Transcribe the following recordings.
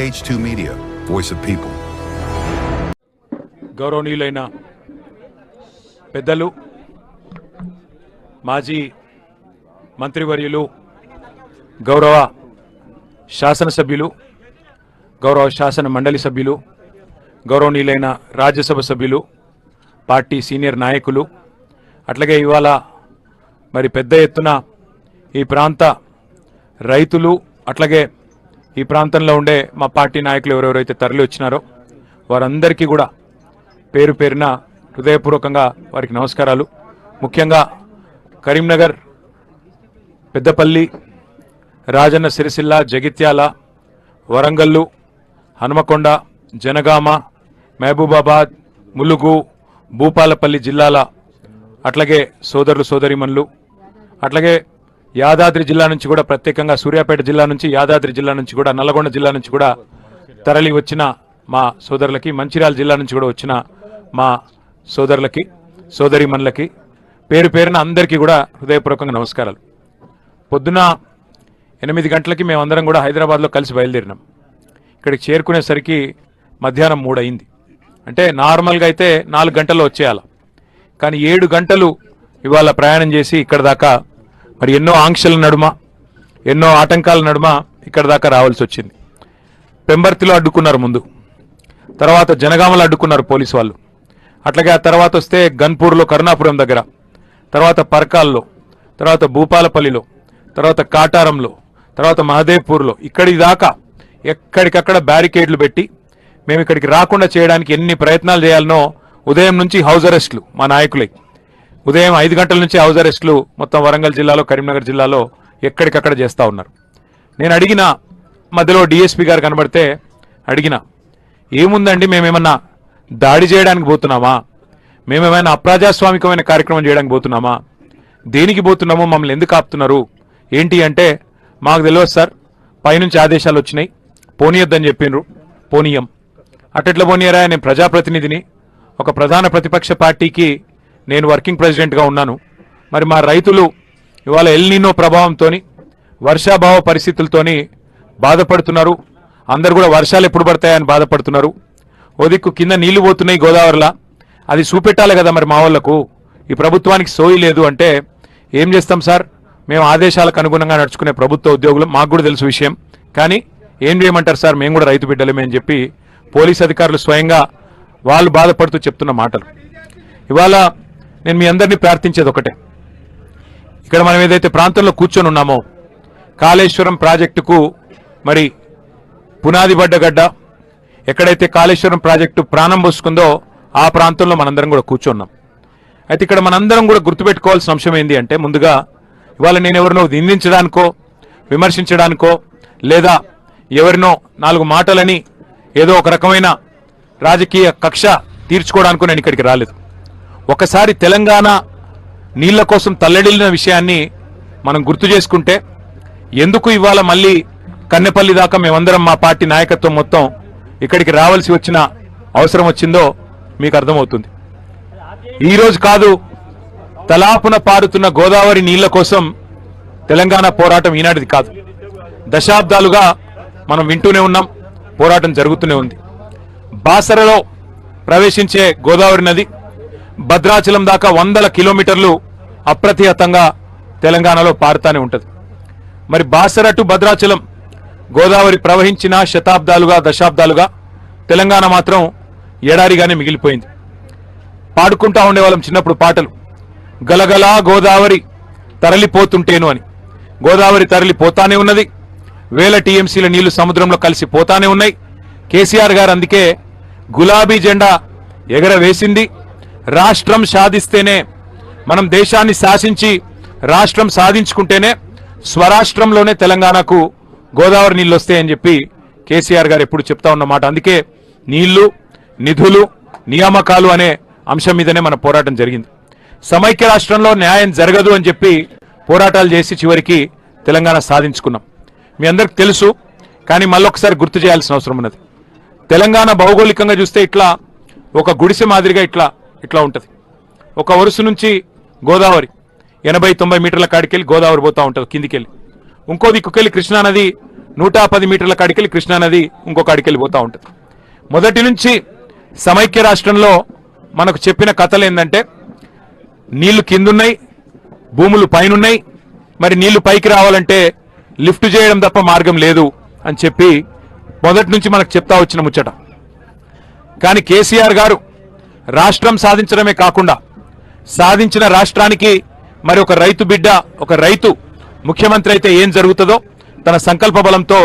MH2 Media, Voice of People. గౌరవనీయులైన పెద్దలు మాజీ మంత్రివర్యులు గౌరవ శాసనసభ్యులు గౌరవ శాసన మండలి సభ్యులు గౌరవనీయులైన రాజ్యసభ సభ్యులు పార్టీ సీనియర్ నాయకులు అట్లాగే ఇవాళ మరి పెద్ద ఎత్తున ఈ ప్రాంత రైతులు అట్లాగే ఈ ప్రాంతంలో ఉండే మా పార్టీ నాయకులు ఎవరెవరైతే తరలి వచ్చినారో వారందరికీ కూడా పేరు పేరున హృదయపూర్వకంగా వారికి నమస్కారాలు. ముఖ్యంగా కరీంనగర్, పెద్దపల్లి, రాజన్న సిరిసిల్ల, జగిత్యాల, వరంగల్లు, హనుమకొండ, జనగామ, మహబూబాబాద్, ములుగు, భూపాలపల్లి జిల్లాల అట్లాగే సోదరులు సోదరీమణులు అట్లాగే యాదాద్రి జిల్లా నుంచి కూడా ప్రత్యేకంగా సూర్యాపేట జిల్లా నుంచి, యాదాద్రి జిల్లా నుంచి కూడా, నల్లగొండ జిల్లా నుంచి కూడా తరలి వచ్చిన మా సోదరులకి, మంచిర్యాల జిల్లా నుంచి కూడా వచ్చిన మా సోదరులకి సోదరీమణులకి పేరు పేరున అందరికీ కూడా హృదయపూర్వకంగా నమస్కారాలు. పొద్దున 8 గంటలకి మేమందరం కూడా హైదరాబాద్లో కలిసి బయలుదేరినాం. ఇక్కడికి చేరుకునేసరికి మధ్యాహ్నం 3 అయింది. అంటే నార్మల్గా అయితే 4 గంటల్లో వచ్చేయాలి, కానీ 7 గంటలు ఇవాళ ప్రయాణం చేసి ఇక్కడ దాకా మరి ఎన్నో ఆంక్షల నడుమ, ఎన్నో ఆటంకాల నడుమ ఇక్కడ దాకా రావాల్సి వచ్చింది. పెంబర్తిలో అడ్డుకున్నారు ముందు, తర్వాత జనగామలో అడ్డుకున్నారు పోలీసు వాళ్ళు, అట్లాగే ఆ తర్వాత వస్తే గన్పూర్లో కరుణాపురం దగ్గర, తర్వాత పర్కాల్లో, తర్వాత భూపాలపల్లిలో, తర్వాత కాటారంలో, తర్వాత మహదేవ్పూర్లో, ఇక్కడి దాకా ఎక్కడికక్కడ బ్యారికేడ్లు పెట్టి మేము ఇక్కడికి రాకుండా చేయడానికి ఎన్ని ప్రయత్నాలు చేయాలనో ఉదయం నుంచి హౌస్ అరెస్టులు మా నాయకులై, ఉదయం 5 గంటల నుంచి హౌస్ అరెస్టులు మొత్తం వరంగల్ జిల్లాలో, కరీంనగర్ జిల్లాలో ఎక్కడికక్కడ చేస్తూ ఉన్నారు. నేను అడిగిన మధ్యలో డిఎస్పీ గారు కనబడితే అడిగిన, ఏముందండి మేమేమన్నా దాడి చేయడానికి పోతున్నామా, మేమేమైనా అప్రజాస్వామికమైన కార్యక్రమం చేయడానికి పోతున్నామా, దేనికి పోతున్నామో, మమ్మల్ని ఎందుకు ఆపుతున్నారు ఏంటి అంటే, మాకు తెలియదు సార్, పైనుంచి ఆదేశాలు వచ్చినాయి, పోనీయొద్దని చెప్పిండ్రు, పోనీయం. అట్టెట్లా పోనీయరా, నేను ప్రజాప్రతినిధిని, ఒక ప్రధాన ప్రతిపక్ష పార్టీకి నేను వర్కింగ్ ప్రెసిడెంట్గా ఉన్నాను. మరి మా రైతులు ఇవాళ ఎల్నినో ప్రభావంతో, వర్షాభావ పరిస్థితులతోని బాధపడుతున్నారు. అందరు కూడా వర్షాలు ఎప్పుడు పడతాయని బాధపడుతున్నారు. ఓ దిక్కు కింద నీళ్లు పోతున్నాయి గోదావరిలా, అది చూపెట్టాలి కదా మరి మా వాళ్లకు. ఈ ప్రభుత్వానికి సోయి లేదు అంటే ఏం చేస్తాం సార్, మేము ఆదేశాలకు అనుగుణంగా నడుచుకునే ప్రభుత్వ ఉద్యోగులు, మాకు కూడా తెలుసు విషయం, కానీ ఏం చేయమంటారు సార్, మేము కూడా రైతు బిడ్డలమే అని చెప్పి పోలీస్ అధికారులు స్వయంగా వాళ్ళు బాధపడుతూ చెప్తున్న మాటలు. ఇవాళ నేను మీ అందరినీ ప్రార్థించేది ఒకటే, ఇక్కడ మనం ఏదైతే ప్రాంతంలో కూర్చొని ఉన్నామో, కాళేశ్వరం ప్రాజెక్టుకు మరి పునాది పడ్డ గడ్డ, ఎక్కడైతే కాళేశ్వరం ప్రాజెక్టు ప్రాణం పోసుకుందో ఆ ప్రాంతంలో మనందరం కూడా కూర్చున్నాం. అయితే ఇక్కడ మనందరం కూడా గుర్తుపెట్టుకోవాల్సిన అంశం ఏంటి అంటే, ముందుగా ఇవాళ నేను ఎవరినో నిందించడానికో, విమర్శించడానికో, లేదా ఎవరినో 4 మాటలని ఏదో ఒక రకమైన రాజకీయ కక్ష తీర్చుకోవడానికో నేను ఇక్కడికి రాలేదు. ఒకసారి తెలంగాణ నీళ్ల కోసం తల్లడిల్లిన విషయాన్ని మనం గుర్తు చేసుకుంటే, ఎందుకు ఇవాళ మళ్ళీ కన్నెపల్లి దాకా మేమందరం మా పార్టీ నాయకత్వం మొత్తం ఇక్కడికి రావాల్సి వచ్చిన అవసరం వచ్చిందో మీకు అర్థమవుతుంది. ఈరోజు కాదు, తలాపున పారుతున్న గోదావరి నీళ్ల కోసం తెలంగాణ పోరాటం ఈనాటిది కాదు, దశాబ్దాలుగా మనం వింటూనే ఉన్నాం, పోరాటం జరుగుతూనే ఉంది. బాసరలో ప్రవేశించే గోదావరి నది భద్రాచలం దాకా 100 కిలోమీటర్లు అప్రతిహతంగా తెలంగాణలో పారుతానే ఉంటుంది. మరి బాసర టు భద్రాచలం గోదావరి ప్రవహించిన శతాబ్దాలుగా, దశాబ్దాలుగా తెలంగాణ మాత్రం ఎడారిగానే మిగిలిపోయింది. పాడుకుంటా ఉండేవాళ్ళం చిన్నప్పుడు పాటలు, గలగలా గోదావరి తరలిపోతుంటేను అని. గోదావరి తరలిపోతానే ఉన్నది, వేల టీఎంసీల నీళ్లు సముద్రంలో కలిసి పోతానే ఉన్నాయి. కేసీఆర్ గారు అందుకే గులాబీ జెండా ఎగరవేసింది. రాష్ట్రం సాధిస్తేనే, మనం దేశాన్ని శాసించి రాష్ట్రం సాధించుకుంటేనే స్వరాష్ట్రంలోనే తెలంగాణకు గోదావరి నీళ్ళు వస్తాయని చెప్పి కేసీఆర్ గారు ఎప్పుడు చెప్తా ఉన్నమాట. అందుకే నీళ్లు, నిధులు, నియామకాలు అనే అంశం మీదనే మన పోరాటం జరిగింది. సమైక్య రాష్ట్రంలో న్యాయం జరగదు అని చెప్పి పోరాటాలు చేసి చివరికి తెలంగాణ సాధించుకున్నాం. మీ అందరికి తెలుసు, కానీ మళ్ళొకసారి గుర్తు చేయాల్సిన అవసరం ఉన్నది. తెలంగాణ భౌగోళికంగా చూస్తే ఇట్లా ఒక గుడిసె మాదిరిగా ఇట్లా ఉంటుంది. ఒక వరుస నుంచి గోదావరి 80-90 మీటర్ల కాడికెళ్ళి గోదావరి పోతా ఉంటుంది కిందికెళ్ళి. ఇంకో దిక్కుకెళ్ళి కృష్ణానది 110 మీటర్ల కాడికెళ్ళి కృష్ణానది ఇంకొక అడికెళ్ళి పోతూ ఉంటుంది. మొదటి నుంచి సమైక్య రాష్ట్రంలో మనకు చెప్పిన కథలు ఏంటంటే నీళ్లు కిందున్నాయి, భూములు పైనున్నాయి, మరి నీళ్లు పైకి రావాలంటే లిఫ్ట్ చేయడం తప్ప మార్గం లేదు అని చెప్పి మొదటి నుంచి మనకు చెప్తా వచ్చిన ముచ్చట. కానీ కేసీఆర్ గారు రాష్ట్రం సాధించడమే కాకుండా సాధించిన రాష్ట్రానికి మరి ఒక రైతు బిడ్డ, ఒక రైతు ముఖ్యమంత్రి అయితే ఏం జరుగుతుందో తన సంకల్ప బలంతో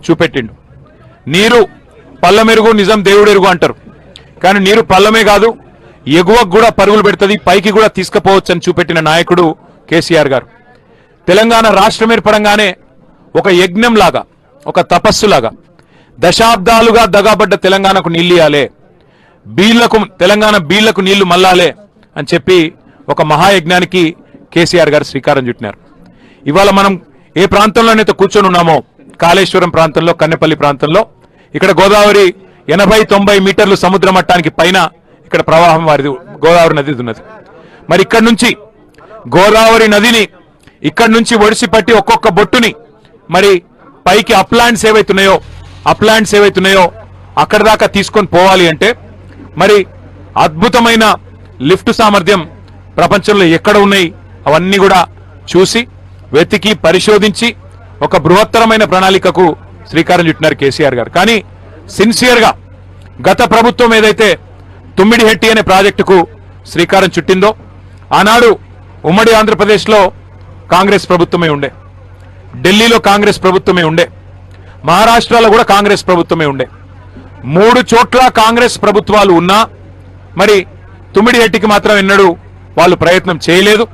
చూపెట్టిండు. నీరు పల్లమెరుగు నిజం దేవుడెరుగు అంటారు. కానీ నీరు పల్లమే కాదు, ఎగువకు కూడా పరుగులు పెడుతుంది, పైకి కూడా తీసుకుపోవచ్చు అని చూపెట్టిన నాయకుడు కేసీఆర్ గారు. తెలంగాణ రాష్ట్రం ఏర్పడంగానే ఒక యజ్ఞంలాగా, ఒక తపస్సులాగా దశాబ్దాలుగా దగాబడ్డ తెలంగాణకు నీళ్ళు ఇయ్యాలే, తెలంగాణ బీళ్లకు నీళ్లు మల్లాలే అని చెప్పి ఒక మహాయజ్ఞానికి కేసీఆర్ గారు శ్రీకారం చుట్టినారు. ఇవాళ మనం ఏ ప్రాంతంలోనైతే కూర్చొని ఉన్నామో, కాళేశ్వరం ప్రాంతంలో, కన్నెపల్లి ప్రాంతంలో, ఇక్కడ గోదావరి 80-90 మీటర్లు సముద్ర మట్టానికి పైన ఇక్కడ ప్రవాహం వారిది గోదావరి నది ఉన్నది. మరి ఇక్కడి నుంచి గోదావరి నదిని ఇక్కడి నుంచి ఒడిసి పట్టి ఒక్కొక్క బొట్టుని మరి పైకి అప్లాండ్స్ ఏవైతున్నాయో అక్కడ దాకా తీసుకొని పోవాలి అంటే మరి అద్భుతమైన లిఫ్ట్ సామర్థ్యం ప్రపంచంలో ఎక్కడ ఉన్నాయి అవన్నీ కూడా చూసి వెతికి పరిశోధించి ఒక బృహత్తరమైన ప్రణాళికకు శ్రీకారం చుట్టినారు కేసీఆర్ గారు. కానీ సిన్సియర్గా గత ప్రభుత్వం ఏదైతే తుమ్మిడిహెట్టి అనే ప్రాజెక్టుకు శ్రీకారం చుట్టిందో, ఆనాడు ఉమ్మడి ఆంధ్రప్రదేశ్లో కాంగ్రెస్ ప్రభుత్వమే ఉండే, ఢిల్లీలో కాంగ్రెస్ ప్రభుత్వమే ఉండే, మహారాష్ట్రలో కూడా కాంగ్రెస్ ప్రభుత్వమే ఉండే. 3 చోట్ల కాంగ్రెస్ ప్రభుత్వాలు ఉన్నా మరి తుమ్మిడిహెట్టికి మాత్రం ఎన్నడూ వాళ్ళు ప్రయత్నం చేయలేదు.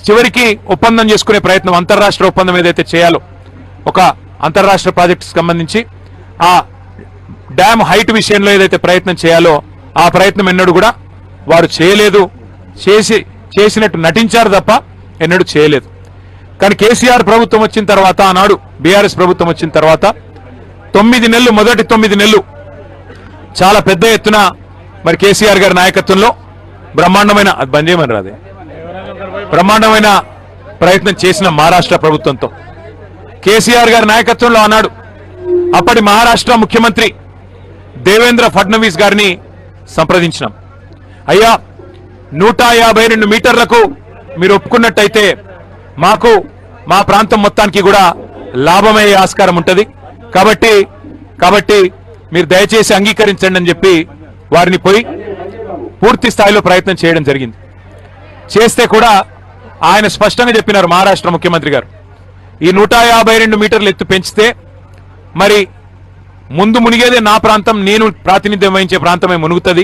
చివరికి ఒప్పందం చేసుకునే ప్రయత్నం, అంతర్రాష్ట్ర ఒప్పందం ఏదైతే చేయాలో ఒక అంతర్రాష్ట్ర ప్రాజెక్టుకు సంబంధించి ఆ డ్యామ్ హైట్ విషయంలో ఏదైతే ప్రయత్నం చేయాలో ఆ ప్రయత్నం ఎన్నడూ కూడా వారు చేయలేదు. చేసినట్టు నటించారు తప్ప ఎన్నడూ చేయలేదు. కానీ కేసీఆర్ ప్రభుత్వం వచ్చిన తర్వాత, ఆనాడు బీఆర్ఎస్ ప్రభుత్వం వచ్చిన తర్వాత 9 నెలలు, మొదటి 9 నెలలు చాలా పెద్ద ఎత్తున మరి కేసీఆర్ గారి నాయకత్వంలో బ్రహ్మాండమైన ప్రయత్నం చేసిన మహారాష్ట్ర ప్రభుత్వంతో, కేసీఆర్ గారి నాయకత్వంలో ఆనాడు అప్పటి మహారాష్ట్ర ముఖ్యమంత్రి దేవేంద్ర ఫడ్నవీస్ గారిని సంప్రదించినాం. అయ్యా, 152 మీటర్లకు మీరు ఒప్పుకున్నట్టయితే మాకు మా ప్రాంతం మొత్తానికి కూడా లాభమయ్యే ఆస్కారం ఉంటుంది, కాబట్టి మీరు దయచేసి అంగీకరించండి అని చెప్పి వారిని పోయి పూర్తి స్థాయిలో ప్రయత్నం చేయడం జరిగింది. చేస్తే కూడా ఆయన స్పష్టంగా చెప్పినారు మహారాష్ట్ర ముఖ్యమంత్రి గారు, ఈ 152 మీటర్లు ఎత్తు పెంచితే మరి ముందు మునిగేదే నా ప్రాంతం, నేను ప్రాతినిధ్యం వహించే ప్రాంతమే మునుగుతుంది.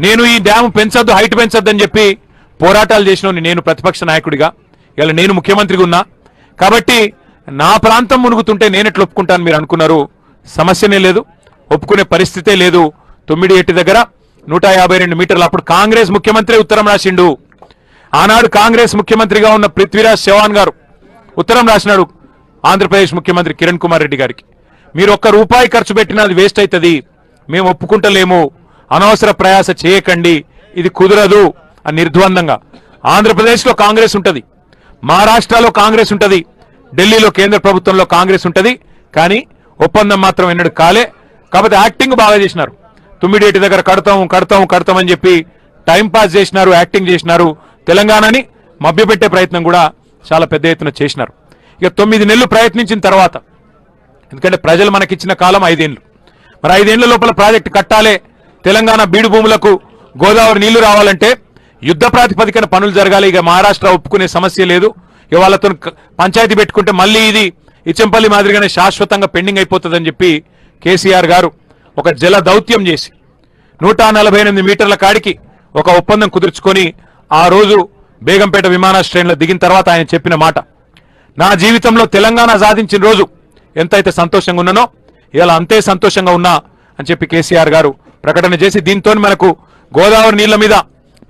నేను ఈ డ్యామ్ పెంచొద్దు, హైట్ పెంచొద్దు అని చెప్పి పోరాటాలు చేసిన నేను ప్రతిపక్ష నాయకుడిగా, ఇలా నేను ముఖ్యమంత్రిగా ఉన్నా కాబట్టి నా ప్రాంతం మునుగుతుంటే నేను ఎట్లా ఒప్పుకుంటాను మీరు అనుకున్నారు. సమస్యనే లేదు, ఒప్పుకునే పరిస్థితే లేదు. తుమ్మిడిహెట్టి దగ్గర 152 మీటర్లు. అప్పుడు కాంగ్రెస్ ముఖ్యమంత్రి ఉత్తరం రాసిండు. ఆనాడు కాంగ్రెస్ ముఖ్యమంత్రిగా ఉన్న పృథ్వీరాజ్ చౌహాన్ గారు ఉత్తరం రాసినాడు ఆంధ్రప్రదేశ్ ముఖ్యమంత్రి కిరణ్ కుమార్ రెడ్డి గారికి, మీరు ₹1 ఖర్చు పెట్టినా అది వేస్ట్ అవుతుంది, మేము ఒప్పుకుంటలేము, అనవసర ప్రయాస చేయకండి, ఇది కుదరదు అని నిర్ద్వందంగా. ఆంధ్రప్రదేశ్లో కాంగ్రెస్ ఉంటుంది, మహారాష్ట్రలో కాంగ్రెస్ ఉంటుంది, ఢిల్లీలో కేంద్ర ప్రభుత్వంలో కాంగ్రెస్ ఉంటుంది, కానీ ఒప్పందం మాత్రం ఎన్నడూ కాలే. కాబట్టి యాక్టింగ్ బాగా చేసినారు. తుమ్మిడిహెట్టి దగ్గర కడతాం అని చెప్పి టైం పాస్ చేసినారు, యాక్టింగ్ చేసినారు. తెలంగాణని మభ్యపెట్టే ప్రయత్నం కూడా చాలా పెద్ద ఎత్తున చేసినారు. ఇక 9 నెలలు ప్రయత్నించిన తర్వాత, ఎందుకంటే ప్రజలు మనకిచ్చిన కాలం 5 ఏళ్ళు, మరి 5 ఏళ్ల లోపల ప్రాజెక్టు కట్టాలే, తెలంగాణ బీడు భూములకు గోదావరి నీళ్లు రావాలంటే యుద్ధ ప్రాతిపదికన పనులు జరగాలి. ఇక మహారాష్ట్ర ఒప్పుకునే సమస్య లేదు. ఇక వాళ్ళతో పంచాయతీ పెట్టుకుంటే మళ్ళీ ఇది ఇచ్చంపల్లి మాదిరిగానే శాశ్వతంగా పెండింగ్ అయిపోతుందని చెప్పి కేసీఆర్ గారు ఒక జల దౌత్యం చేసి 148 మీటర్ల కాడికి ఒక ఒప్పందం కుదుర్చుకొని ఆ రోజు బేగంపేట విమానాశ్రయంలో దిగిన తర్వాత ఆయన చెప్పిన మాట, నా జీవితంలో తెలంగాణ సాధించిన రోజు ఎంతైతే సంతోషంగా ఉన్నానో ఇలా అంతే సంతోషంగా ఉన్నా అని చెప్పి కేసీఆర్ గారు ప్రకటన చేసి, దీంతో మనకు గోదావరి నీళ్ల మీద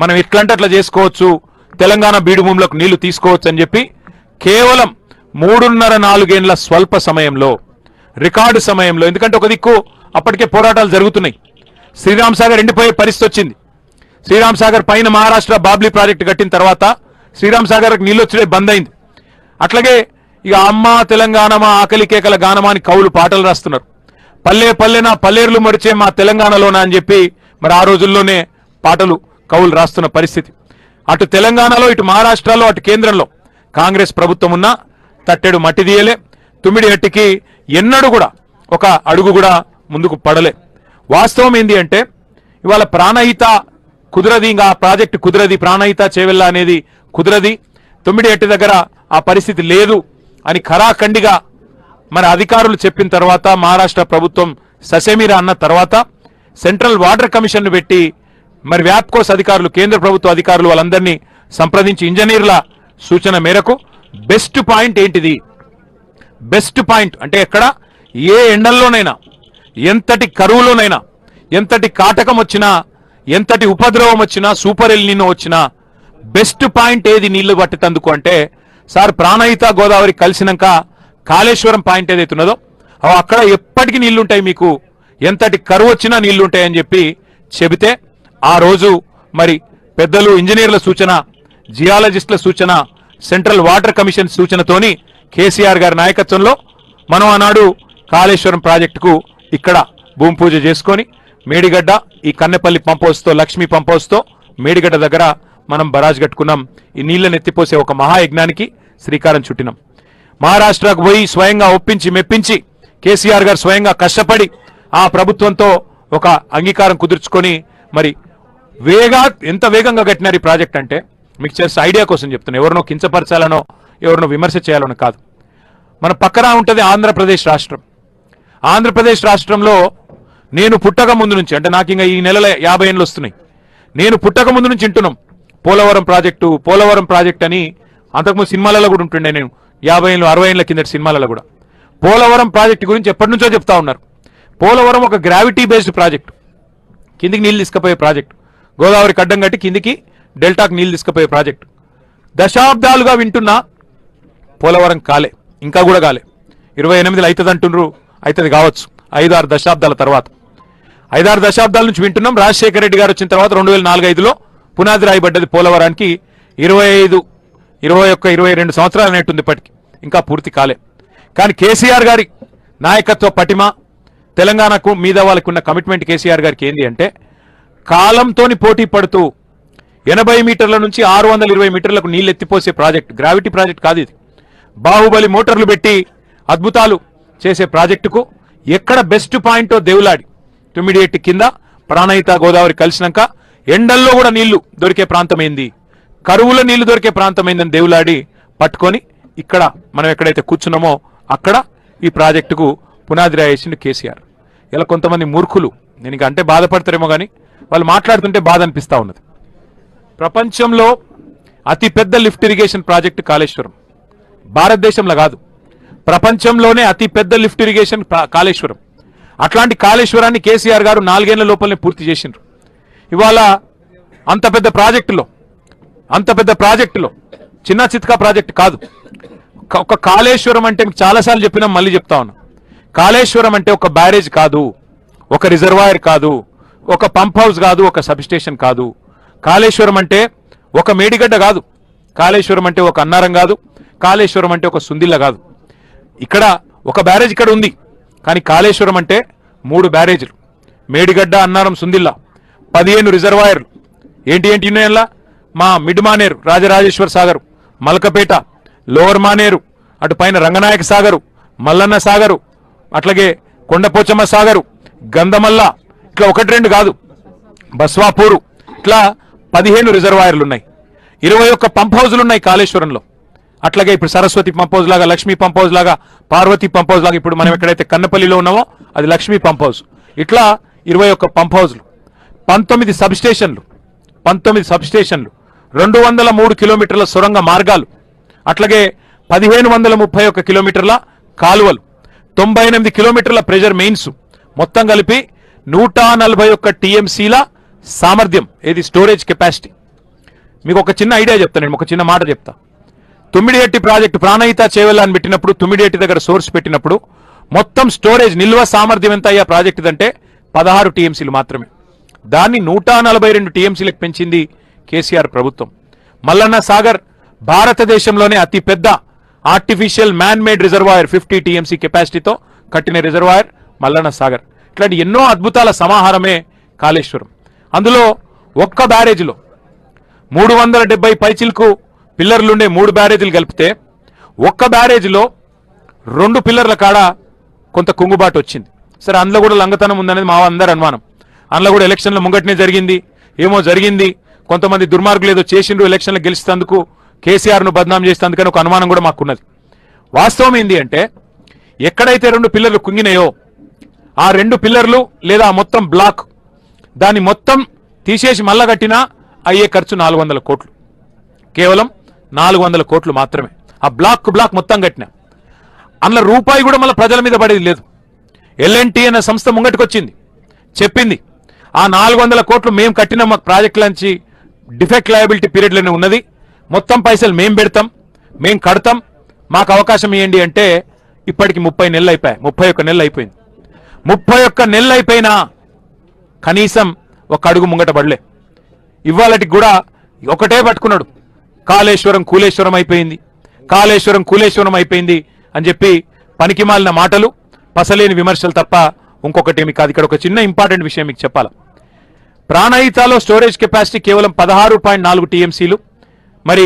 మనం ఎట్లంటే అట్లా చేసుకోవచ్చు, తెలంగాణ బీడు భూములకు నీళ్లు తీసుకోవచ్చు అని చెప్పి కేవలం 3.5-4 ఏళ్ల స్వల్ప సమయంలో, రికార్డు సమయంలో, ఎందుకంటే ఒక దిక్కు అప్పటికే పోరాటాలు జరుగుతున్నాయి, శ్రీరామ్ సాగర్ ఎండిపోయే పరిస్థితి వచ్చింది. శ్రీరామ్ సాగర్ పైన మహారాష్ట్ర బాబ్లీ ప్రాజెక్టు కట్టిన తర్వాత శ్రీరామ్ సాగర్ నీళ్ళు వచ్చే బంద్ అయింది. అట్లాగే ఇక అమ్మ తెలంగాణమా ఆకలి కేకల గానమా అని కవులు పాటలు రాస్తున్నారు. పల్లె పల్లెన పల్లేర్లు మరిచే మా తెలంగాణలోనా అని చెప్పి మరి ఆ రోజుల్లోనే పాటలు కవులు రాస్తున్న పరిస్థితి. అటు తెలంగాణలో, ఇటు మహారాష్ట్రలో, అటు కేంద్రంలో కాంగ్రెస్ ప్రభుత్వం ఉన్నా తట్టెడు మట్టి తీయలే. తుమ్మిడిహట్టికి ఎన్నడూ కూడా ఒక అడుగు కూడా ముందుకు పడలే. వాస్తవం ఏంది అంటే ఇవాళ ప్రాణహిత కుదరది, ఇంకా ఆ ప్రాజెక్టు కుదరది, ప్రాణహిత చేవెళ్ళ అనేది కుదరది, తుమ్మిడిహట్టి దగ్గర ఆ పరిస్థితి లేదు అని ఖరాఖండిగా మన అధికారులు చెప్పిన తర్వాత, మహారాష్ట్ర ప్రభుత్వం ససేమిరా అన్న తర్వాత సెంట్రల్ వాటర్ కమిషన్ పెట్టి మరి వ్యాప్కోస్ అధికారులు, కేంద్ర ప్రభుత్వ అధికారులు వాళ్ళందరినీ సంప్రదించి ఇంజనీర్ల సూచన మేరకు బెస్ట్ పాయింట్ ఏంటిది, బెస్ట్ పాయింట్ అంటే ఎక్కడ ఏ ఎండల్లోనైనా, ఎంతటి కరువులోనైనా, ఎంతటి కాటకం వచ్చినా, ఎంతటి ఉపద్రవం వచ్చినా, సూపర్ ఎల్ నినో వచ్చినా బెస్ట్ పాయింట్ ఏది నీళ్లు పట్టేందుకు అంటే సార్ ప్రాణహిత గోదావరి కలిసినాక కాళేశ్వరం పాయింట్ ఏదైతే ఉన్నదో అక్కడ ఎప్పటికీ నీళ్లుంటాయి, మీకు ఎంతటి కరువు వచ్చినా నీళ్లుంటాయని చెప్పి చెబితే ఆ రోజు మరి పెద్దలు ఇంజనీర్ల సూచన, జియాలజిస్టుల సూచన, సెంట్రల్ వాటర్ కమిషన్ సూచనతోని కేసీఆర్ గారి నాయకత్వంలో మనం ఆనాడు కాళేశ్వరం ప్రాజెక్టుకు ఇక్కడ భూమి పూజ చేసుకొని మేడిగడ్డ, ఈ కన్నెపల్లి పంప్ హౌస్తో, లక్ష్మీ పంప్ హౌస్తో మేడిగడ్డ దగ్గర మనం బరాజ్ కట్టుకున్నాం. ఈ నీళ్లను ఎత్తిపోసే ఒక మహాయజ్ఞానికి శ్రీకారం చుట్టినాం. మహారాష్ట్రకు పోయి స్వయంగా ఒప్పించి మెప్పించి కేసీఆర్ గారు స్వయంగా కష్టపడి ఆ ప్రభుత్వంతో ఒక అంగీకారం కుదుర్చుకొని మరి ఎంత వేగంగా కట్టినారు ఈ ప్రాజెక్ట్ అంటే మీకు చేసే ఐడియా కోసం చెప్తున్నా. ఎవరినో కించపరచాలనో ఎవరినో విమర్శ చేయాలనో కాదు. మన పక్కన ఉంటుంది ఆంధ్రప్రదేశ్ రాష్ట్రం. ఆంధ్రప్రదేశ్ రాష్ట్రంలో నేను పుట్టక ముందు నుంచి, అంటే నాకు ఇంకా ఈ నెలలో 50 ఏళ్ళు వస్తున్నాయి, నేను పుట్టక ముందు నుంచి వింటున్నాం పోలవరం ప్రాజెక్టు, పోలవరం ప్రాజెక్ట్ అని. అంతకుముందు సినిమాలలో కూడా ఉంటుండే, నేను 50 ఏళ్ళు 60 ఏళ్ళ కిందటి సినిమాలలో కూడా పోలవరం ప్రాజెక్టు గురించి ఎప్పటి నుంచో చెప్తా ఉన్నారు. పోలవరం ఒక గ్రావిటీ బేస్డ్ ప్రాజెక్టు, కిందికి నీళ్ళు తీసుకుపోయే ప్రాజెక్టు, గోదావరికి అడ్డం కట్టి కిందికి డెల్టాకు నీళ్ళు తీసుకుపోయే ప్రాజెక్టు. దశాబ్దాలుగా వింటున్నా పోలవరం కాలే, ఇంకా కూడా కాలే. 28లో అవుతుంది అంటున్నారు, అవుతుంది కావచ్చు 5-6 దశాబ్దాల తర్వాత. 5-6 దశాబ్దాల నుంచి వింటున్నాం. రాజశేఖర రెడ్డి గారు వచ్చిన తర్వాత 2004-05లో పునాది రాయబడ్డది పోలవరానికి. 25, 21, 22 సంవత్సరాలు అనేటుంది ఇప్పటికి, ఇంకా పూర్తి కాలే. కానీ కేసీఆర్ గారి నాయకత్వ పటిమ, తెలంగాణకు మీద వాళ్ళకు ఉన్న కమిట్మెంట్ కేసీఆర్ గారికి ఏంది అంటే కాలంతోని పోటీ పడుతూ 80 మీటర్ల నుంచి 620 మీటర్లకు నీళ్ళు ఎత్తిపోసే ప్రాజెక్ట్, గ్రావిటీ ప్రాజెక్ట్ కాదు ఇది. బాహుబలి మోటార్లు పెట్టి అద్భుతాలు చేసే ప్రాజెక్టుకు ఎక్కడ బెస్ట్ పాయింటో దేవులాడి, తుమ్మిడిహట్టి కింద ప్రాణహిత గోదావరి కలిసినాక ఎండల్లో కూడా నీళ్లు దొరికే ప్రాంతమైంది, కరువుల నీళ్లు దొరికే ప్రాంతమైందని దేవులాడి పట్టుకొని ఇక్కడ మనం ఎక్కడైతే కూర్చున్నామో అక్కడ ఈ ప్రాజెక్టుకు పునాది రాయేసింది కేసీఆర్. ఇలా కొంతమంది మూర్ఖులు, నేను ఇంకా అంటే బాధపడతారేమో కానీ వాళ్ళు మాట్లాడుతుంటే బాధ అనిపిస్తూ ఉన్నది. ప్రపంచంలో అతిపెద్ద లిఫ్ట్ ఇరిగేషన్ ప్రాజెక్టు కాళేశ్వరం, భారతదేశంలో కాదు ప్రపంచంలోనే అతిపెద్ద లిఫ్ట్ ఇరిగేషన్ కాళేశ్వరం. అట్లాంటి కాళేశ్వరాన్ని కేసీఆర్ గారు 4 ఏళ్ల లోపలనే పూర్తి చేసిండ్రు. ఇవాళ అంత పెద్ద ప్రాజెక్టులో చిన్న చిత్కా ప్రాజెక్ట్ కాదు. ఒక కాళేశ్వరం అంటే మీకు చాలాసార్లు చెప్పినా మళ్ళీ చెప్తా ఉన్నా, కాళేశ్వరం అంటే ఒక బ్యారేజ్ కాదు, ఒక రిజర్వాయర్ కాదు, ఒక పంప్ హౌస్ కాదు, ఒక సబ్స్టేషన్ కాదు. కాళేశ్వరం అంటే ఒక మేడిగడ్డ కాదు, కాళేశ్వరం అంటే ఒక అన్నారం కాదు, కాళేశ్వరం అంటే ఒక సుందిల్ల కాదు. ఇక్కడ ఒక బ్యారేజ్ ఇక్కడ ఉంది, కానీ కాళేశ్వరం అంటే 3 బ్యారేజ్లు, మేడిగడ్డ, అన్నారం, సుందిల్ల, 15 రిజర్వాయర్లు. ఏంటి ఉన్నాయల్లా? మా మిడ్ మానేరు, రాజరాజేశ్వర సాగరు, మల్కపేట, లోవర్ మానేరు, అటు పైన రంగనాయక సాగరు, మల్లన్న సాగరు, అట్లాగే కొండపోచమ్మ సాగరు, గంధమల్ల, ఇట్లా 1-2 కాదు, బస్వాపూరు, ఇట్లా 15 రిజర్వాయర్లు ఉన్నాయి. 21 పంప్ హౌజులు ఉన్నాయి కాళేశ్వరంలో. అట్లాగే ఇప్పుడు సరస్వతి పంప్ హౌస్ లాగా, లక్ష్మీ పంప్ హౌస్ లాగా, పార్వతి పంప్ హౌస్ లాగా, ఇప్పుడు మనం ఎక్కడైతే కన్నపల్లిలో ఉన్నామో అది లక్ష్మీ పంప్ హౌస్. ఇట్లా 21 పంప్ హౌజులు, 19 సబ్స్టేషన్లు, 203 కిలోమీటర్ల సొరంగ మార్గాలు, అట్లాగే 1531 కిలోమీటర్ల కాలువలు, 98 కిలోమీటర్ల ప్రెజర్ మెయిన్స్, మొత్తం కలిపి 141 టీఎంసీల సామర్థ్యం, ఏది స్టోరేజ్ కెపాసిటీ. మీకు ఒక చిన్న ఐడియా చెప్తాను, నేను ఒక చిన్న మాట చెప్తా. తుమ్మిడిహట్టి ప్రాజెక్టు ప్రాణహిత చేవెళ్ళ అని పెట్టినప్పుడు, తుమ్మిడిహట్టి దగ్గర సోర్స్ పెట్టినప్పుడు మొత్తం స్టోరేజ్ నిల్వ సామర్థ్యం ఎంత అయ్యా ప్రాజెక్టు అంటే 16 టీఎంసీలు మాత్రమే. దాన్ని 142 టీఎంసీలకు పెంచింది కేసీఆర్ ప్రభుత్వం. మల్లన్న సాగర్ భారతదేశంలోనే అతిపెద్ద artificial man made reservoir 50 TMC కెపాసిటీతో కట్టిన రిజర్వాయర్ మల్లన్న సాగర్. ఇట్లాంటి ఎన్నో అద్భుతాల సమాహారమే కాళేశ్వరం. అందులో ఒక్క బ్యారేజ్లో 370 పైచిలకు పిల్లర్లుండే 3 బ్యారేజీలు కలిపితే ఒక్క బ్యారేజ్లో 2 పిల్లర్ల కాడ కొంత కుంగుబాటు వచ్చింది. సరే, అందులో కూడా లంగతనం ఉందనేది మా అందరి అనుమానం. అందులో కూడా ఎలక్షన్ల ముంగటనే జరిగింది, ఏమో జరిగింది, కొంతమంది దుర్మార్గులు ఏదో చేసిండ్రు ఎలక్షన్లు గెలిచేందుకు, కేసీఆర్ను బద్నాం చేసేందుకని ఒక అనుమానం కూడా మాకున్నది. వాస్తవం ఏంది అంటే, ఎక్కడైతే 2 పిల్లర్లు కుంగినాయో ఆ 2 పిల్లర్లు లేదా మొత్తం బ్లాక్ దాన్ని మొత్తం తీసేసి మళ్ళా కట్టినా అయ్యే ఖర్చు 400 కోట్లు, కేవలం 400 కోట్లు మాత్రమే. ఆ బ్లాక్ మొత్తం కట్టినా అందులో రూపాయి కూడా మళ్ళీ ప్రజల మీద పడేది లేదు. ఎల్ఎన్టీ అనే సంస్థ ముంగటికి వచ్చింది, చెప్పింది ఆ 400 కోట్లు మేము కట్టిన మా ప్రాజెక్టులంచి డిఫెక్ట్ లయబిలిటీ పీరియడ్లోనే ఉన్నది, మొత్తం పైసలు మేం పెడతాం, మేం కడతాం, మాకు అవకాశం ఇవ్వండి అంటే ఇప్పటికి 30 నెలలు అయిపోయాయి, 31 నెలలు అయిపోయింది. 31 నెలలు అయిపోయినా కనీసం ఒక అడుగు ముంగట పడలే. ఇవాళకి కూడా ఒకటే పట్టుకున్నాడు, కాళేశ్వరం కూలేశ్వరం అయిపోయింది, కాళేశ్వరం కూలేశ్వరం అయిపోయింది అని చెప్పి పనికిమాలిన మాటలు, పసలేని విమర్శలు తప్ప ఇంకొకటేమి కాదు. ఇక్కడ ఒక చిన్న ఇంపార్టెంట్ విషయం మీకు చెప్పాలి. ప్రాణహితలో స్టోరేజ్ కెపాసిటీ కేవలం 16.4 టీఎంసీలు. మరి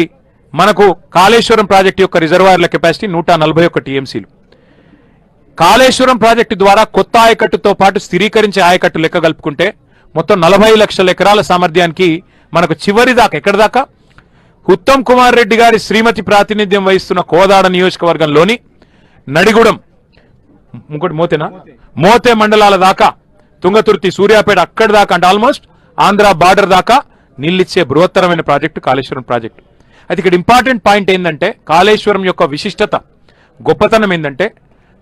మనకు కాళేశ్వరం ప్రాజెక్టు యొక్క రిజర్వాయర్ల కెపాసిటీ 141 టీఎంసీలు. కాళేశ్వరం ప్రాజెక్టు ద్వారా కొత్త ఆయకట్టుతో పాటు స్థిరీకరించే ఆయకట్టు లెక్క కలుపుకుంటే మొత్తం 40 లక్షల ఎకరాల సామర్థ్యానికి మనకు చివరి దాకా ఎక్కడి దాకా ఉత్తమ్ కుమార్ రెడ్డి గారి శ్రీమతి ప్రాతినిధ్యం వహిస్తున్న కోదాడ నియోజకవర్గంలోని నడిగూడెం, ఇంకోటి మోతే మండలాల దాకా, తుంగతుర్తి, సూర్యాపేట అక్కడి దాకా, అంటే ఆల్మోస్ట్ ఆంధ్ర బార్డర్ దాకా నీళ్ళిచ్చే బృహత్తరమైన ప్రాజెక్టు కాళేశ్వరం ప్రాజెక్టు. అయితే ఇక్కడ ఇంపార్టెంట్ పాయింట్ ఏంటంటే, కాళేశ్వరం యొక్క విశిష్టత, గొప్పతనం ఏంటంటే,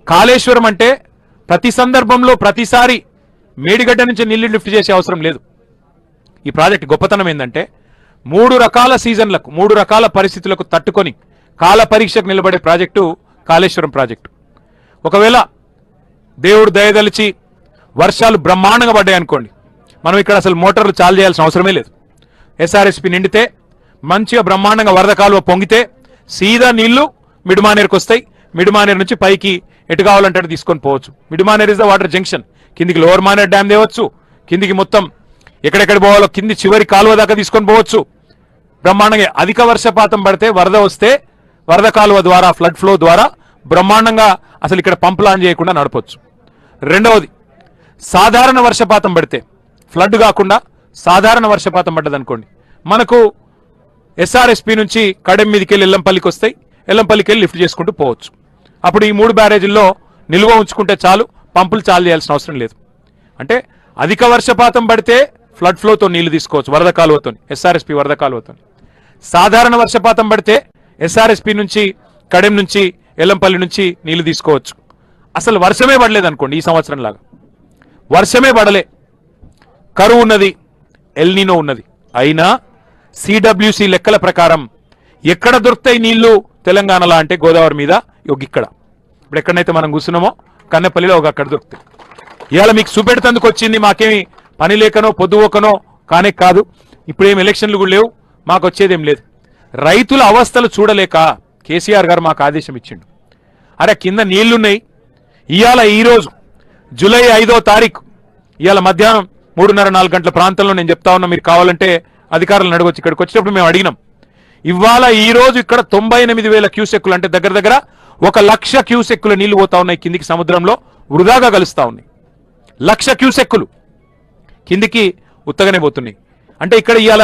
కాళేశ్వరం అంటే ప్రతి సందర్భంలో ప్రతిసారి మేడిగడ్డ నుంచి నీళ్లు లిఫ్ట్ చేసే అవసరం లేదు. ఈ ప్రాజెక్ట్ గొప్పతనం ఏంటంటే 3 రకాల సీజన్లకు, 3 రకాల పరిస్థితులకు తట్టుకొని కాల పరీక్షకు నిలబడే ప్రాజెక్టు కాళేశ్వరం ప్రాజెక్టు. ఒకవేళ దేవుడు దయదలిచి వర్షాలు బ్రహ్మాండంగా పడ్డాయి అనుకోండి, మనం ఇక్కడ అసలు మోటార్లు చాలు చేయాల్సిన అవసరమే లేదు. ఎస్ఆర్ఎస్పి నిండితే మంచిగా బ్రహ్మాండంగా వరద కాలువ పొంగితే సీదా నీళ్లు మిడ్మానేర్కి వస్తాయి. మిడ్మానేర్ నుంచి పైకి ఎటు కావాలంటే అటు తీసుకొని పోవచ్చు. Mid Manair is the water junction. కిందికి లోవర్ మానేర్ డ్యామ్ తేవచ్చు, కిందికి మొత్తం ఎక్కడెక్కడ పోవాలో కింది చివరి కాలువ దాకా తీసుకొని పోవచ్చు. బ్రహ్మాండంగా అధిక వర్షపాతం పడితే వరద వస్తే వరద కాలువ ద్వారా, ఫ్లడ్ ఫ్లో ద్వారా బ్రహ్మాండంగా అసలు ఇక్కడ పంపులు ఆన్ చేయకుండా నడపొచ్చు. రెండవది, సాధారణ వర్షపాతం పడితే, ఫ్లడ్ కాకుండా సాధారణ వర్షపాతం పడ్డదనుకోండి, మనకు ఎస్ఆర్ఎస్పి నుంచి కడెం మీదకి వెళ్ళి ఎల్లంపల్లికి వస్తాయి, ఎల్లంపల్లికి వెళ్ళి లిఫ్ట్ చేసుకుంటూ పోవచ్చు. అప్పుడు ఈ 3 బ్యారేజీల్లో నిల్వ ఉంచుకుంటే చాలు, పంపులు చాలు చేయాల్సిన అవసరం లేదు. అంటే అధిక వర్షపాతం పడితే ఫ్లడ్ ఫ్లోతో నీళ్లు తీసుకోవచ్చు, వరద కాలువతో, ఎస్ఆర్ఎస్పి వరద కాలువతో. సాధారణ వర్షపాతం పడితే ఎస్ఆర్ఎస్పి నుంచి, కడెం నుంచి, ఎల్లంపల్లి నుంచి నీళ్లు తీసుకోవచ్చు. అసలు వర్షమే పడలేదు అనుకోండి, ఈ సంవత్సరం లాగా వర్షమే పడలే, కరువు ఉన్నది, ఎల్నినో ఉన్నది, అయినా సిడబ్ల్యూసి లెక్కల ప్రకారం ఎక్కడ దొరుకుతాయి నీళ్లు తెలంగాణలో అంటే గోదావరి మీద, ఇక్కడ ఇప్పుడు ఎక్కడైతే మనం కూర్చున్నామో కన్నెపల్లిలో అక్కడ దొరుకుతాయి. ఇవాళ మీకు చూపెడుతందుకు వచ్చింది, మాకేమి పని లేకనో పొద్దుపోకనో కానే కాదు, ఇప్పుడేం ఎలక్షన్లు కూడా లేవు, మాకు వచ్చేదేం లేదు. రైతుల అవస్థలు చూడలేక కేసీఆర్ గారు మాకు ఆదేశం ఇచ్చిండు. అరే కింద నీళ్లున్నాయి, ఇవాళ ఈరోజు జూలై 5వ తారీఖు ఇవాళ మధ్యాహ్నం 3:30-4 గంటల ప్రాంతంలో నేను చెప్తా ఉన్నా, మీరు కావాలంటే అధికారులను అడగొచ్చు. ఇక్కడికి వచ్చినప్పుడు మేము అడిగినాం. ఇవాళ ఈ రోజు ఇక్కడ 98,000 క్యూసెక్కులు, అంటే దగ్గర దగ్గర 1,00,000 క్యూసెక్కుల నీళ్లు పోతా ఉన్నాయి కిందికి, సముద్రంలో వృధాగా కలుస్తా ఉన్నాయి. 1,00,000 క్యూసెక్కులు కిందికి ఉత్తగానే పోతున్నాయి. అంటే ఇక్కడ ఇవాళ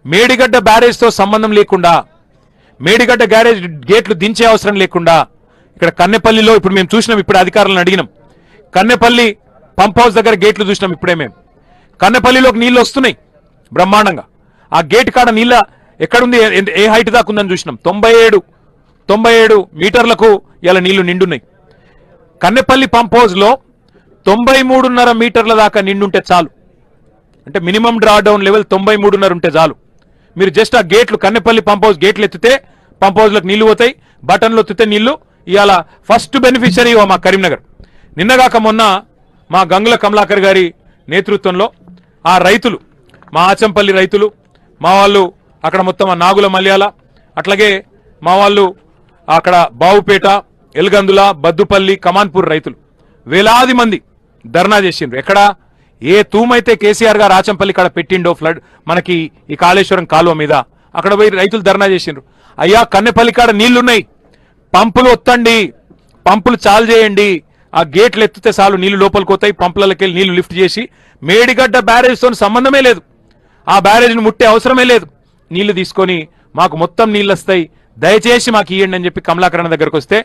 మేడిగడ్డ బ్యారేజ్తో సంబంధం లేకుండా, మేడిగడ్డ గ్యారేజ్ గేట్లు దించే అవసరం లేకుండా, ఇక్కడ కన్నెపల్లిలో ఇప్పుడు మేము చూసినాం, ఇప్పుడు అధికారులను అడిగినాం, కన్నెపల్లి పంప్ హౌస్ దగ్గర గేట్లు చూసినాం. ఇప్పుడే మేము కన్నెపల్లిలోకి నీళ్లు వస్తున్నాయి బ్రహ్మాండంగా. ఆ గేట్ కాడ నీళ్ళ ఎక్కడుంది, ఏ హైట్ దాకా ఉందని చూసినాం. 97 మీటర్లకు ఇలా నీళ్లు నిండున్నాయి. కన్నెపల్లి పంప్ హౌస్ లో 93.5 మీటర్ల దాకా నిండుంటే చాలు, అంటే మినిమం డ్రా డౌన్ లెవెల్ 93.5 ఉంటే చాలు. మీరు జస్ట్ ఆ గేట్లు, కన్నెపల్లి పంప్ హౌస్ గేట్లు ఎత్తితే పంప్ హౌస్ లకు నీళ్లు పోతాయి, బటన్లు ఎత్తితే నీళ్లు. ఇవాళ ఫస్ట్ బెనిఫిషరీ మా కరీంనగర్. నిన్నగాక మొన్న మా గంగుల కమలాకర్ గారి నేతృత్వంలో ఆ రైతులు, మా ఆచంపల్లి రైతులు, మా వాళ్ళు అక్కడ మొత్తం ఆ నాగుల మల్యాల, అట్లాగే మా వాళ్ళు అక్కడ బావుపేట, ఎల్గందుల, బద్దుపల్లి, కమాన్పూర్ రైతులు వేలాది మంది ధర్నా చేసిండ్రు. ఎక్కడ ఏ తూమైతే కేసీఆర్ గారు రాచంపల్లి కాడ పెట్టిండో ఫ్లడ్ మనకి ఈ కాళేశ్వరం కాలువ మీద, అక్కడ పోయి రైతులు ధర్నా చేసిండ్రు. అయ్యా కన్నెపల్లి కాడ నీళ్లున్నాయి, పంపులు ఒత్తండి, పంపులు చాలు చేయండి, ఆ గేట్లు ఎత్తితే చాలు నీళ్లు లోపలికి పోతాయి, పంపులకి వెళ్ళి నీళ్లు లిఫ్ట్ చేసి, మేడిగడ్డ బ్యారేజ్తో సంబంధమే లేదు, ఆ బ్యారేజ్ని ముట్టే అవసరమే లేదు, నీళ్లు తీసుకొని మాకు మొత్తం నీళ్ళు వస్తాయి, దయచేసి మాకు ఇవ్వండి అని చెప్పి కమలాకరణ దగ్గరకు వస్తే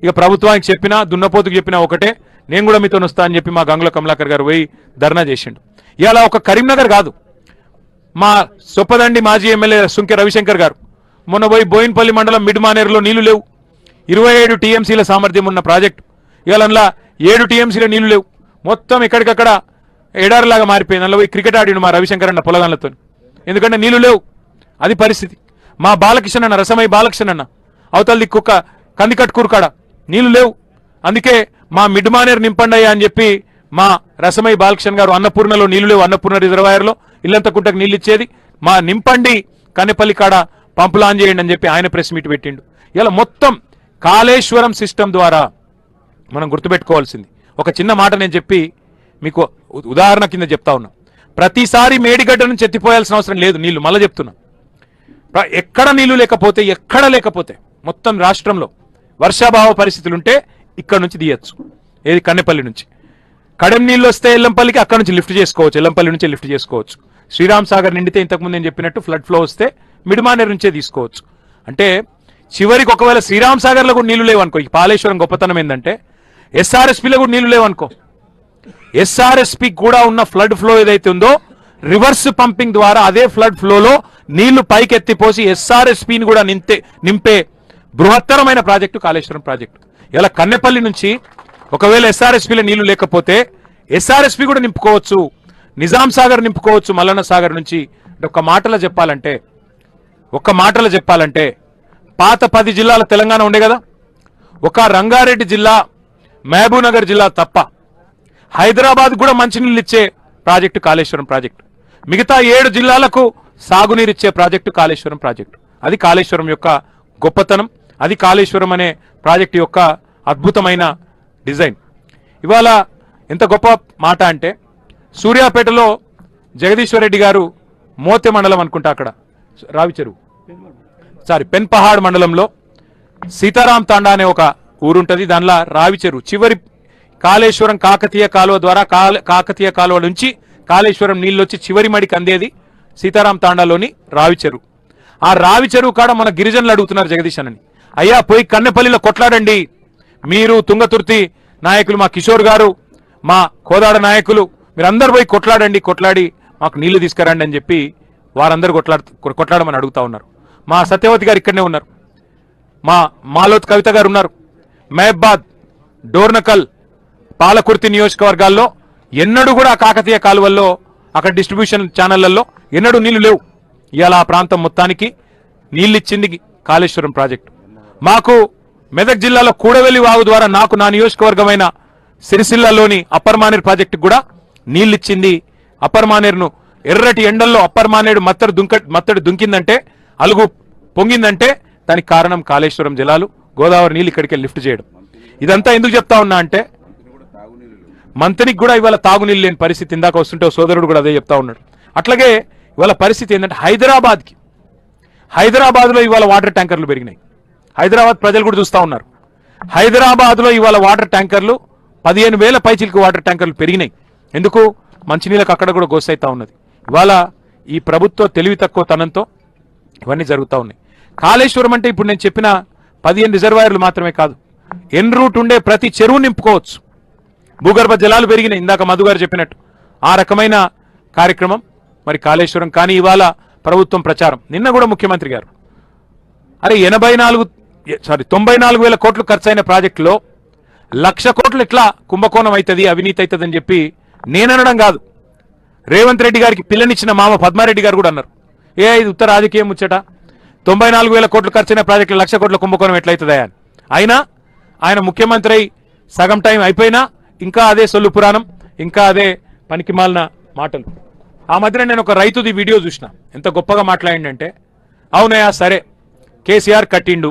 ఇక ప్రభుత్వానికి చెప్పినా దున్నపోతుకు చెప్పినా ఒకటే, నేను కూడా మీతో వస్తా అని చెప్పి మా గంగుల కమలాకర్ గారు పోయి ధర్నా చేసిండు. ఇలా ఒక కరీంనగర్ కాదు, మా సొప్పదండి మాజీ ఎమ్మెల్యే సుంకె రవిశంకర్ గారు మొన్న పోయి బోయిన్పల్లి మండలం మిడ్మానేరులో నీళ్లు లేవు, 27 టీఎంసీల సామర్థ్యం ఉన్న ప్రాజెక్టు, ఇవాళ 7 టీఎంసీల నీళ్లు లేవు, మొత్తం ఎక్కడికక్కడ ఎడారిలాగా మారిపోయింది. అందులో పోయి క్రికెట్ ఆడిను మా రవిశంకర్ అన్న పొలగాన్లతో, ఎందుకంటే నీళ్లు లేవు, అది పరిస్థితి. మా బాలకిషన్ అన్న, రసమై బాలకిషన్ అన్న అవతల దిక్కు కందికట్కూరు కాడ నీళ్లు లేవు, అందుకే మా మిడ్మానేరు నింపండి అని చెప్పి మా రసమై బాలకిషన్ గారు అన్నపూర్ణలో నీళ్లు లేవు, అన్నపూర్ణ రిజర్వాయర్లో ఇల్లంతకుంటకు నీళ్ళు ఇచ్చేది, మా నింపండి కన్నెపల్లి కాడ పంపులు ఆన్ చేయండి అని చెప్పి ఆయన ప్రెస్ మీట్ పెట్టిండు. ఇలా మొత్తం కాళేశ్వరం సిస్టమ్ ద్వారా మనం గుర్తుపెట్టుకోవాల్సింది ఒక చిన్న మాట నేను చెప్పి మీకు ఉదాహరణ కింద చెప్తా ఉన్నా. ప్రతిసారి మేడిగడ్డ నుంచి ఎత్తిపోయాల్సిన అవసరం లేదు నీళ్లు, మళ్ళీ చెప్తున్నా. ఎక్కడ నీళ్లు లేకపోతే, ఎక్కడ లేకపోతే మొత్తం రాష్ట్రంలో వర్షాభావ పరిస్థితులు ఉంటే ఇక్కడ నుంచి తీయచ్చు, ఏది కన్నెపల్లి నుంచి. కడెం నీళ్ళు వస్తే ఎల్లంపల్లికి అక్కడ నుంచి లిఫ్ట్ చేసుకోవచ్చు, ఎల్లంపల్లి నుంచి లిఫ్ట్ చేసుకోవచ్చు. శ్రీరామ్ సాగర్ నిండితే ఇంతకుముందు నేను చెప్పినట్టు ఫ్లడ్ ఫ్లో వస్తే మిడ్మానేరు నుంచే తీసుకోవచ్చు. అంటే చివరికి ఒకవేళ శ్రీరామ్ సాగర్లో కూడా నీళ్లు లేవనుకో, ఈ కాళేశ్వరం గొప్పతనం ఏంటంటే ఎస్ఆర్ఎస్పీలో కూడా నీళ్లు లేవనుకో, ఎస్ఆర్ఎస్పీ కూడా ఉన్న ఫ్లడ్ ఫ్లో ఏదైతే ఉందో రివర్స్ పంపింగ్ ద్వారా అదే ఫ్లడ్ ఫ్లోలో నీళ్లు పైకి ఎత్తిపోసి ఎస్ఆర్ఎస్పీని కూడా నింపే బృహత్తరమైన ప్రాజెక్టు కాళేశ్వరం ప్రాజెక్టు. ఇలా కన్నెపల్లి నుంచి ఒకవేళ ఎస్ఆర్ఎస్పీలో నీళ్లు లేకపోతే ఎస్ఆర్ఎస్పీ కూడా నింపుకోవచ్చు, నిజాం సాగర్ నింపుకోవచ్చు మల్లన్న సాగర్ నుంచి. ఒక్క మాటలో చెప్పాలంటే పాత 10 జిల్లాల తెలంగాణ ఉండే కదా, ఒక రంగారెడ్డి జిల్లా, మహబూబ్నగర్ జిల్లా తప్ప హైదరాబాద్ కూడా మంచినీళ్ళు ఇచ్చే ప్రాజెక్టు కాళేశ్వరం ప్రాజెక్టు, మిగతా 7 జిల్లాలకు సాగునీరు ఇచ్చే ప్రాజెక్టు కాళేశ్వరం ప్రాజెక్టు. అది కాళేశ్వరం యొక్క గొప్పతనం, అది కాళేశ్వరం అనే ప్రాజెక్టు యొక్క అద్భుతమైన డిజైన్. ఇవాళ ఎంత గొప్ప మాట అంటే సూర్యాపేటలో జగదీశ్వర్ రెడ్డి గారు మోతె మండలం అనుకుంటా, అక్కడ పెన్పహాడ్ మండలంలో సీతారాం తాండా అనే ఒక ఊరుంటది, దానిలో రావిచెరువు చివరి కాళేశ్వరం కాకతీయ కాలువ ద్వారా కాకతీయ కాలువ నుంచి కాళేశ్వరం నీళ్ళు వచ్చి చివరి మడికి అందేది సీతారాం తాండాలోని రావిచెరువు. ఆ రావిచెరువు కాడ మన గిరిజనులు అడుగుతున్నారు జగదీష్ అని, అయ్యా పోయి కన్నెపల్లిలో కొట్లాడండి, మీరు తుంగతుర్తి నాయకులు, మా కిషోర్ గారు, మా కోదాడ నాయకులు, మీరందరూ పోయి కొట్లాడి మాకు నీళ్లు తీసుకురండి అని చెప్పి వారందరూ కొట్లాడమని అడుగుతా ఉన్నారు. మా సత్యవతి గారు ఇక్కడనే ఉన్నారు, మా మాలోత్ కవిత గారు ఉన్నారు. మహబాద్, డోర్నకల్, పాలకుర్తి నియోజకవర్గాల్లో ఎన్నడూ కూడా కాకతీయ కాలువల్లో అక్కడ డిస్ట్రిబ్యూషన్ ఛానళ్లలో ఎన్నడూ నీళ్లు లేవు. ఇవాళ ఆ ప్రాంతం మొత్తానికి నీళ్ళిచ్చింది కాళేశ్వరం ప్రాజెక్టు. మాకు మెదక్ జిల్లాలో కూడవెల్లి వాగు ద్వారా నాకు నా నియోజకవర్గమైన సిరిసిల్లలోని అప్పర్ మానేరు ప్రాజెక్టుకు కూడా నీళ్ళిచ్చింది. అప్పర్ మానేరును ఎర్రటి ఎండల్లో అప్పర్ మానేరు మత్తడి దుంకిందంటే, అలుగు పొంగిందంటే దానికి కారణం కాళేశ్వరం జలాలు, గోదావరి నీళ్ళు ఇక్కడికి లిఫ్ట్ చేయడం. ఇదంతా ఎందుకు చెప్తా ఉన్నా అంటే మంతనికి కూడా ఇవాళ తాగునీళ్ళు లేని పరిస్థితి. ఇందాక వస్తుంటే సోదరుడు కూడా అదే చెప్తా ఉన్నాడు. అట్లాగే ఇవాళ పరిస్థితి ఏంటంటే హైదరాబాద్లో ఇవాళ వాటర్ ట్యాంకర్లు పెరిగినాయి. హైదరాబాద్ ప్రజలు కూడా చూస్తూ ఉన్నారు. హైదరాబాద్లో ఇవాళ వాటర్ ట్యాంకర్లు 15,000 పైచిలకు వాటర్ ట్యాంకర్లు పెరిగినాయి. ఎందుకు? మంచినీళ్ళకి అక్కడ కూడా గోసైతా ఉన్నది. ఇవాళ ఈ ప్రభుత్వ తెలివి తక్కువ తనంతో ఇవన్నీ జరుగుతూ ఉన్నాయి. కాళేశ్వరం అంటే ఇప్పుడు నేను చెప్పిన 15 రిజర్వాయర్లు మాత్రమే కాదు, ఎన్ రూట్ ఉండే ప్రతి చెరువు నింపుకోవచ్చు. భూగర్భ జలాలు పెరిగినాయి, ఇందాక మధు గారు చెప్పినట్టు. ఆ రకమైన కార్యక్రమం మరి కాళేశ్వరం. కానీ ఇవాళ ప్రభుత్వం ప్రచారం, నిన్న కూడా ముఖ్యమంత్రి గారు అరే 94,000 కోట్లు ఖర్చైన ప్రాజెక్టులో 1,00,000 కోట్లు ఎట్లా కుంభకోణం అవుతుంది, అవినీతి అవుతుంది అని చెప్పి నేననడం కాదు, రేవంత్ రెడ్డి గారికి పిల్లనిచ్చిన మామ పద్మారెడ్డి గారు కూడా అన్నారు. ఇది ఉత్తర రాజకీయం ముచ్చట, 94,000 కోట్లు ఖర్చైన ప్రాజెక్టులు 1,00,000 కోట్ల కుంభకోణం ఎట్లయితుందా అని. అయినా ఆయన ముఖ్యమంత్రి అయి సగం టైం అయిపోయినా ఇంకా అదే సొల్లు పురాణం, ఇంకా అదే పనికి మాలిన మాటలు. ఆ మధ్యన నేను ఒక రైతుది వీడియో చూసిన, ఎంత గొప్పగా మాట్లాడిండంటే, అవునయా సరే కేసీఆర్ కట్టిండు,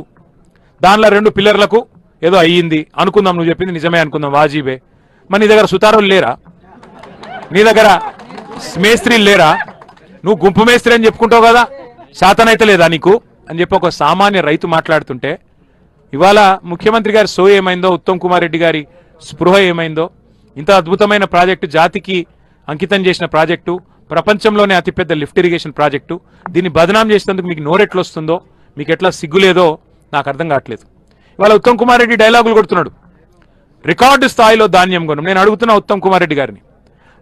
దానిలో 2 పిల్లర్లకు ఏదో అయ్యింది అనుకుందాం, నువ్వు చెప్పింది నిజమే అనుకుందాం, వాజీబే. మరి నీ దగ్గర సుతారులు లేరా? నీ దగ్గర మేస్త్రీలు లేరా? నువ్వు గుంపు మేస్త్రి అని చెప్పుకుంటావు కదా, శాతనైతే లేదా నీకు అని చెప్పి ఒక సామాన్య రైతు మాట్లాడుతుంటే, ఇవాళ ముఖ్యమంత్రి గారి సో ఏమైందో, ఉత్తమ్ కుమార్ రెడ్డి గారి స్పృహ ఏమైందో, ఇంత అద్భుతమైన ప్రాజెక్టు, జాతికి అంకితం చేసిన ప్రాజెక్టు, ప్రపంచంలోనే అతిపెద్ద లిఫ్ట్ ఇరిగేషన్ ప్రాజెక్టు, దీన్ని బదనాం చేసినందుకు మీకు నోరెట్లు వస్తుందో, మీకు ఎట్లా సిగ్గులేదో నాకు అర్థం కావట్లేదు. ఇవాళ ఉత్తమ్ కుమార్ రెడ్డి డైలాగులు కొడుతున్నాడు, రికార్డు స్థాయిలో ధాన్యం కొనం. నేను అడుగుతున్నా ఉత్తమ్ కుమార్ రెడ్డి గారిని,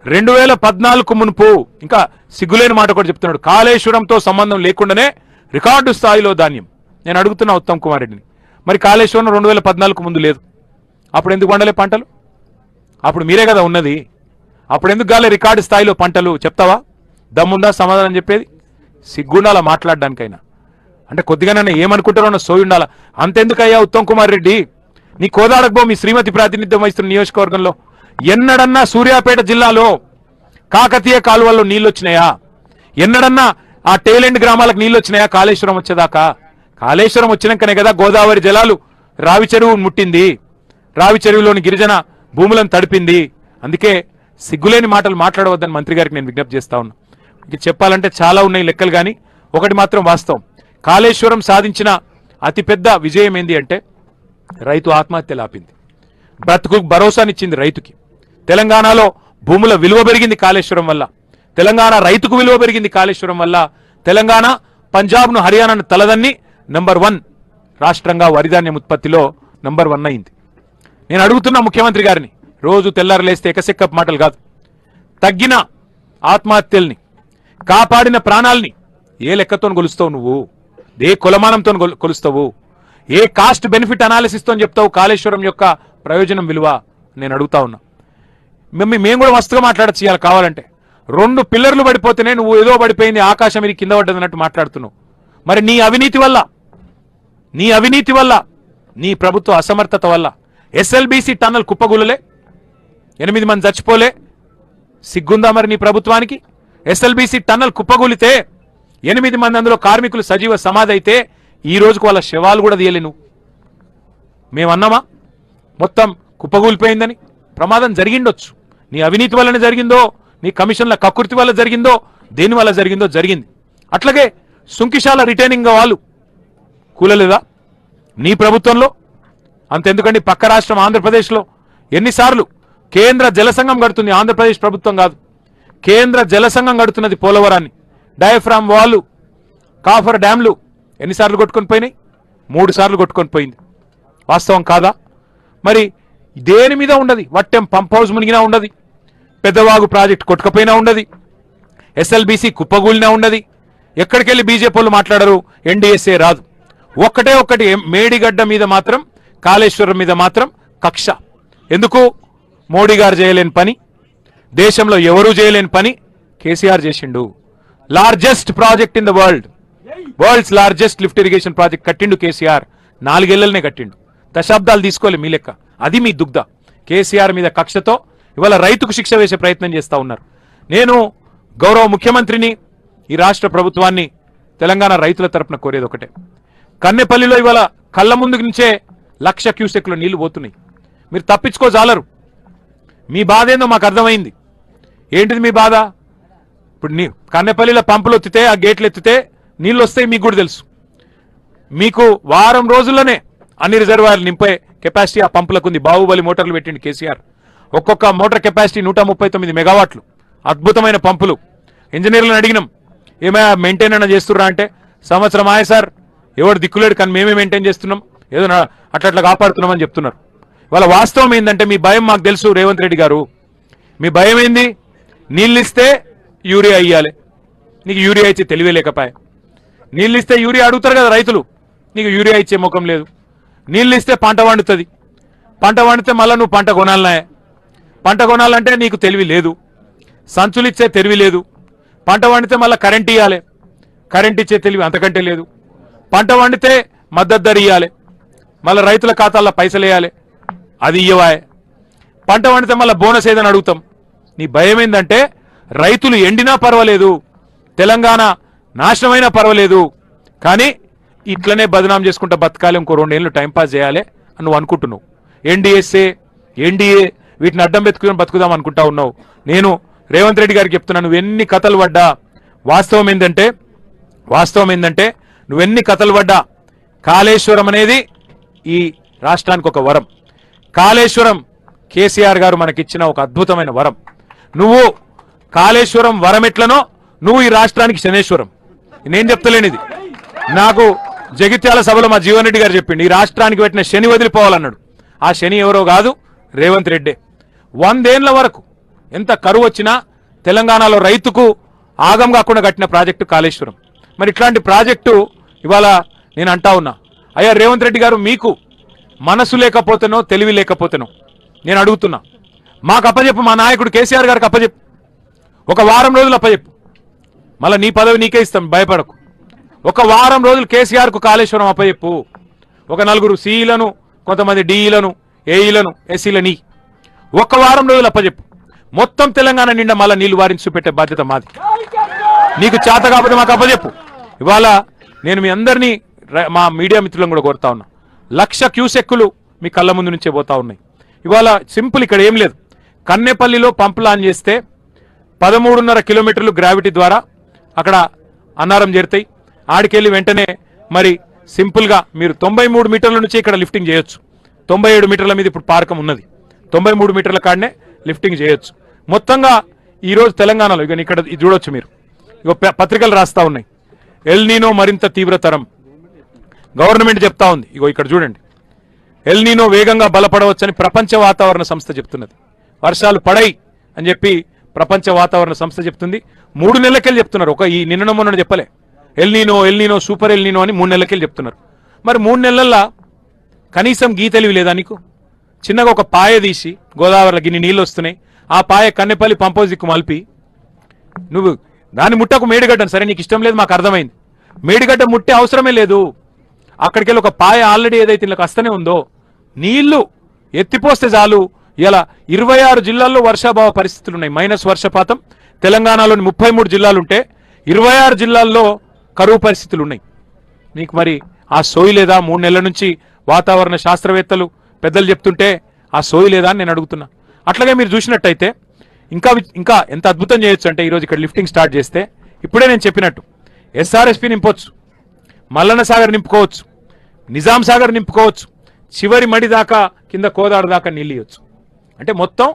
2014 మునుపు, ఇంకా సిగ్గులేని మాట కూడా చెప్తున్నాడు, కాళేశ్వరంతో సంబంధం లేకుండానే రికార్డు స్థాయిలో ధాన్యం. నేను అడుగుతున్నా ఉత్తమ్ కుమార్ రెడ్డిని, మరి కాళేశ్వరం 2014 ముందు లేదు, అప్పుడు ఎందుకు పండలే పంటలు? అప్పుడు మీరే కదా ఉన్నది, అప్పుడు ఎందుకు గాలే రికార్డు స్థాయిలో పంటలు? చెప్తావా? దమ్ముందా సమాధానం చెప్పేది? సిగ్గుండాలా మాట్లాడడానికైనా? అంటే కొద్దిగానే ఏమనుకుంటారో అన్న సోయి ఉండాలా. అంతెందుకయ్యా ఉత్తమ్ కుమార్ రెడ్డి, నీ కోదాడకు మీ శ్రీమతి ప్రాతినిధ్యం వహిస్తున్న నియోజకవర్గంలో ఎన్నడన్నా సూర్యాపేట జిల్లాలో కాకతీయ కాలువల్లో నీళ్ళు వచ్చినాయా? ఎన్నడన్నా ఆ టేలెండ్ గ్రామాలకు నీళ్ళు వచ్చినాయా కాళేశ్వరం వచ్చేదాకా? కాళేశ్వరం వచ్చినాకనే కదా గోదావరి జలాలు రావి చెరువు ముట్టింది, రావి చెరువులోని గిరిజన భూములను తడిపింది. అందుకే సిగ్గులేని మాటలు మాట్లాడవద్దని మంత్రి గారికి నేను విజ్ఞప్తి చేస్తా ఉన్నా. ఇంక చెప్పాలంటే చాలా ఉన్నాయి లెక్కలు, కానీ ఒకటి మాత్రం వాస్తవం, కాళేశ్వరం సాధించిన అతిపెద్ద విజయం ఏంది అంటే రైతు ఆత్మహత్యలు ఆపింది, బ్రతుకు భరోసానిచ్చింది రైతుకి. తెలంగాణలో భూముల విలువ పెరిగింది కాళేశ్వరం వల్ల, తెలంగాణ రైతుకు విలువ పెరిగింది కాళేశ్వరం వల్ల. తెలంగాణ పంజాబ్ను హర్యానాను తలదన్ని #1 రాష్ట్రంగా వరిధాన్యం ఉత్పత్తిలో #1 అయింది. నేను అడుగుతున్నా ముఖ్యమంత్రి గారిని, రోజు తెల్లారలేస్తే ఎకసెక్కపు మాటలు కాదు, తగ్గిన ఆత్మహత్యల్ని, కాపాడిన ప్రాణాల్ని ఏ లెక్కతో కొలుస్తావు నువ్వు? ఏ కొలమానంతో కొలుస్తావు? ఏ కాస్ట్ బెనిఫిట్ అనాలిసిస్తో చెప్తావు కాళేశ్వరం యొక్క ప్రయోజనం విలువ? నేను అడుగుతా ఉన్నా. మేము కూడా మస్తుగా మాట్లాడచ్చు ఇవాళ కావాలంటే. 2 పిల్లర్లు పడిపోతేనే నువ్వు ఏదో పడిపోయింది, ఆకాశం ఇది కింద పడ్డది అన్నట్టు మాట్లాడుతున్నావు. మరి నీ అవినీతి వల్ల, నీ ప్రభుత్వ అసమర్థత వల్ల SLBC టన్నల్ కుప్పగులలే, 8 మంది చచ్చిపోలే. సిగ్గుందా మరి నీ ప్రభుత్వానికి? SLBC టన్నల్ కుప్పగూలితే 8 మంది అందులో కార్మికులు సజీవ సమాధి అయితే ఈ రోజుకు వాళ్ళ శవాలు కూడా తీయలే. నువ్వు మేమన్నామా మొత్తం కుప్పగూలిపోయిందని? ప్రమాదం జరిగిండొచ్చు, నీ అవినీతి వల్లనే జరిగిందో, నీ కమిషన్ల కకృతి వల్ల జరిగిందో, దేని వల్ల జరిగిందో జరిగింది. అట్లాగే సుంకిశాల రిటైనింగ్ వాళ్ళు కూలలేదా నీ ప్రభుత్వంలో? అంతెందుకండి, పక్క రాష్ట్రం ఆంధ్రప్రదేశ్లో ఎన్నిసార్లు కేంద్ర జలసంఘం కడుతుంది, ఆంధ్రప్రదేశ్ ప్రభుత్వం కాదు, కేంద్ర జలసంఘం కడుతున్నది పోలవరాన్ని. డయాఫ్రామ్ వాళ్ళు, కాఫర్ డ్యాంలు ఎన్నిసార్లు కొట్టుకొని పోయినాయి? 3 సార్లు కొట్టుకొని పోయింది. వాస్తవం కాదా? మరి దేని మీద ఉండదు, వట్టెం పంప్ హౌస్ మునిగినా ఉండదు, పెద్దవాగు ప్రాజెక్ట్ కొట్టుకపోయినా ఉండదు, SLBC కుప్పగూలినా ఉండదు. ఎక్కడికెళ్ళి బీజేపీ వాళ్ళు మాట్లాడరు, NDSA రాదు. ఒక్కటి మేడిగడ్డ మీద మాత్రం, కాళేశ్వరం మీద మాత్రం కక్ష. ఎందుకు? మోడీ గారు చేయలేని పని, దేశంలో ఎవరూ చేయలేని పని కేసీఆర్ చేసిండు. Largest project in the world's largest lift irrigation project కట్టిండు కేసీఆర్. 4 ఏళ్లనే కట్టిండు, దశాబ్దాలు తీసుకోలే మీ లెక్క. అది మీ దుగ్ధ. కేసీఆర్ మీద కక్షతో ఇవాళ రైతుకు శిక్ష వేసే ప్రయత్నం చేస్తా ఉన్నారు. నేను గౌరవ ముఖ్యమంత్రిని, ఈ రాష్ట్ర ప్రభుత్వాన్ని, తెలంగాణ రైతుల తరపున కోరేది ఒకటే, కన్నెపల్లిలో ఇవాళ కళ్ళ ముందు నుంచే 1,00,000 క్యూసెక్ల నీళ్లు పోతున్నాయి. మీరు తప్పించుకోజాలరు. మీ బాధ ఏందో మాకు అర్థమైంది. ఏంటిది మీ బాధ? ఇప్పుడు కన్నెపల్లిలో పంపులు ఎత్తితే, ఆ గేట్లు ఎత్తితే నీళ్ళు వస్తాయి, మీకు కూడా తెలుసు. మీకు వారం రోజుల్లోనే అన్ని రిజర్వాయర్లు నింపే కెపాసిటీ ఆ పంపులకు ఉంది. బాహుబలి మోటార్లు పెట్టిండు కేసీఆర్. ఒక్కొక్క మోటార్ కెపాసిటీ 139 మెగావాట్లు. అద్భుతమైన పంపులు. ఇంజనీర్లను అడిగినాం, ఏమైనా మెయింటైన్ అయినా చేస్తుర్రా అంటే, సంవత్సరం ఆయే సార్, ఎవరు దిక్కులేడు, కానీ మేమే మెయింటైన్ చేస్తున్నాం, ఏదో అట్లా కాపాడుతున్నామని చెప్తున్నారు. వాళ్ళ వాస్తవం ఏంటంటే, మీ భయం మాకు తెలుసు రేవంత్ రెడ్డి గారు. మీ భయం ఏంది? నీళ్ళు ఇస్తే యూరియా ఇయ్యాలి, నీకు యూరియా ఇచ్చే తెలివే లేకపాయ. నీళ్ళు ఇస్తే యూరియా అడుగుతారు కదా రైతులు, నీకు యూరియా ఇచ్చే ముఖం లేదు. నీళ్ళు ఇస్తే పంట వండుతుంది, పంట వండితే మళ్ళీ నువ్వు పంట కొనాలనే, పంట కొనాలంటే నీకు తెలివి లేదు. సంచులు ఇచ్చే తెలివి లేదు. పంట వండితే మళ్ళీ కరెంట్ ఇవ్వాలి, కరెంట్ ఇచ్చే తెలివి అంతకంటే లేదు. పంట వండితే మద్దతు ధర ఇవ్వాలి, మళ్ళీ రైతుల ఖాతాల్లో పైసలు వేయాలి, అది ఇయ్యవాయే. పంట వండితే మళ్ళీ బోనస్ ఏదని అడుగుతాం. నీ భయం ఏంటంటే, రైతులు ఎండినా పర్వాలేదు, తెలంగాణ నాశనమైనా పర్వాలేదు, కానీ ఇట్లనే బదనాం చేసుకుంటా బతకాలి, ఇంకో 2 ఏళ్ళు టైంపాస్ చేయాలి అని నువ్వు అనుకుంటున్నావు. ఎన్డీఏ వీటిని అడ్డం పెట్టుకుని బతుకుదాం అనుకుంటా ఉన్నావు. నేను రేవంత్ రెడ్డి గారికి చెప్తున్నా, నువ్వు ఎన్ని కథలు పడ్డా వాస్తవం ఏంటంటే నువ్వెన్ని కథలు పడ్డా కాళేశ్వరం అనేది ఈ రాష్ట్రానికి ఒక వరం. కాళేశ్వరం కేసీఆర్ గారు మనకిచ్చిన ఒక అద్భుతమైన వరం. నువ్వు కాళేశ్వరం వరం ఎట్లనో నువ్వు ఈ రాష్ట్రానికి శనేశ్వరం. నేను చెప్తలేను ఇది, నాకు జగిత్యాల సభలో మా జీవన్ రెడ్డి గారు చెప్పిండు, ఈ రాష్ట్రానికి పెట్టిన శని వదిలిపోవాలన్నాడు. ఆ శని ఎవరో కాదు, రేవంత్ రెడ్డే. 100 ఏళ్ల వరకు ఎంత కరువు వచ్చినా తెలంగాణలో రైతుకు ఆగం కాకుండా కట్టిన ప్రాజెక్టు కాళేశ్వరం. మరి ఇట్లాంటి ప్రాజెక్టు ఇవాళ నేను అంటా ఉన్నా, అయ్యా రేవంత్ రెడ్డి గారు, మీకు మనసు లేకపోతేనో తెలివి లేకపోతేనో నేను అడుగుతున్నా, మాకు అప్పచెప్పు, మా నాయకుడు కేసీఆర్ గారికి అప్పచెప్పు, ఒక వారం రోజులు అప్పచెప్పు, మళ్ళీ నీ పదవి నీకే ఇస్తాం, భయపడకు. ఒక వారం రోజులు కేసీఆర్కు కాళేశ్వరం అప్పచెప్పు. ఒక 4 సిఈలను, కొంతమంది డిఈలను, ఏఈలను, ఎస్సీలని ఒక్క వారం రోజులు అప్పచెప్పు. మొత్తం తెలంగాణ నిండా మళ్ళీ నీళ్లు వారించి చూపెట్టే బాధ్యత మాది. నీకు చేత కాకపోతే మాకు అప్పచెప్పు. ఇవాళ నేను మీ అందరినీ, మా మీడియా మిత్రులను కూడా కోరుతా ఉన్నా, 1,00,000 క్యూసెక్కులు మీ కళ్ళ ముందు నుంచే పోతా ఉన్నాయి. ఇవాళ సింపుల్, ఇక్కడ ఏం లేదు. కన్నెపల్లిలో పంప్ లాంచ్ చేస్తే 13.5 కిలోమీటర్లు గ్రావిటీ ద్వారా అక్కడ అన్నారం చేరుతాయి. ఆడికెళ్ళి వెంటనే మరి సింపుల్గా మీరు 93 మీటర్ల నుంచి ఇక్కడ లిఫ్టింగ్ చేయొచ్చు. 97 మీటర్ల మీద ఇప్పుడు పార్కం ఉన్నది. 93 మీటర్ల కాడనే లిఫ్టింగ్ చేయొచ్చు. మొత్తంగా ఈరోజు తెలంగాణలో ఇక ఇక్కడ చూడొచ్చు మీరు, ఇక పత్రికలు రాస్తా ఉన్నాయి, ఎల్ నీనో మరింత తీవ్రతరం. గవర్నమెంట్ చెప్తా ఉంది, ఇగో ఇక్కడ చూడండి, ఎల్ నీనో వేగంగా బలపడవచ్చని ప్రపంచ వాతావరణ సంస్థ చెప్తున్నది. వర్షాలు పడై అని చెప్పి ప్రపంచ వాతావరణ సంస్థ చెప్తుంది. 3 నెలలకెళ్ళి చెప్తున్నారు, ఒక ఈ నిన్న మొన్న చెప్పలే. ఎల్ నీనో సూపర్ ఎల్ నీనో అని 3 నెలలకెళ్ళి చెప్తున్నారు. మరి 3 నెలల్లో కనీసం గీతలివి లేదా నీకు? చిన్నగా ఒక పాయ తీసి, గోదావరిలో గిన్ని నీళ్ళు వస్తున్నాయి, ఆ పాయ కన్నెపల్లి పంపోజ్ దిక్కు మలిపి, నువ్వు దాన్ని ముట్టకు మేడిగడ్డను, సరే నీకు ఇష్టం లేదు మాకు అర్థమైంది, మేడిగడ్డ ముట్టే అవసరమే లేదు. అక్కడికి వెళ్ళి ఒక పాయ ఆల్రెడీ ఏదైతే ఇళ్ళకి వస్తూనే ఉందో నీళ్లు ఎత్తిపోస్తే చాలు. ఇలా 26 జిల్లాల్లో వర్షాభావ పరిస్థితులు ఉన్నాయి, మైనస్ వర్షపాతం. తెలంగాణలోని 33 జిల్లాలుంటే 26 జిల్లాల్లో కరువు పరిస్థితులు ఉన్నాయి. నీకు మరి ఆ సోయి లేదా? 3 నెలల నుంచి వాతావరణ శాస్త్రవేత్తలు పెద్దలు చెప్తుంటే ఆ సోయి లేదా అని నేను అడుగుతున్నా. అట్లాగే మీరు చూసినట్టయితే ఇంకా ఎంత అద్భుతం చేయొచ్చు అంటే, ఈరోజు ఇక్కడ లిఫ్టింగ్ స్టార్ట్ చేస్తే ఇప్పుడే నేను చెప్పినట్టు ఎస్ఆర్ఎస్పి నింపొచ్చు, మల్లన్న సాగర్ నింపుకోవచ్చు, నిజాం సాగర్ నింపుకోవచ్చు, చివరి మడి దాకా కింద కోదాడు దాకా నీళ్ళు ఇవ్వచ్చు. అంటే మొత్తం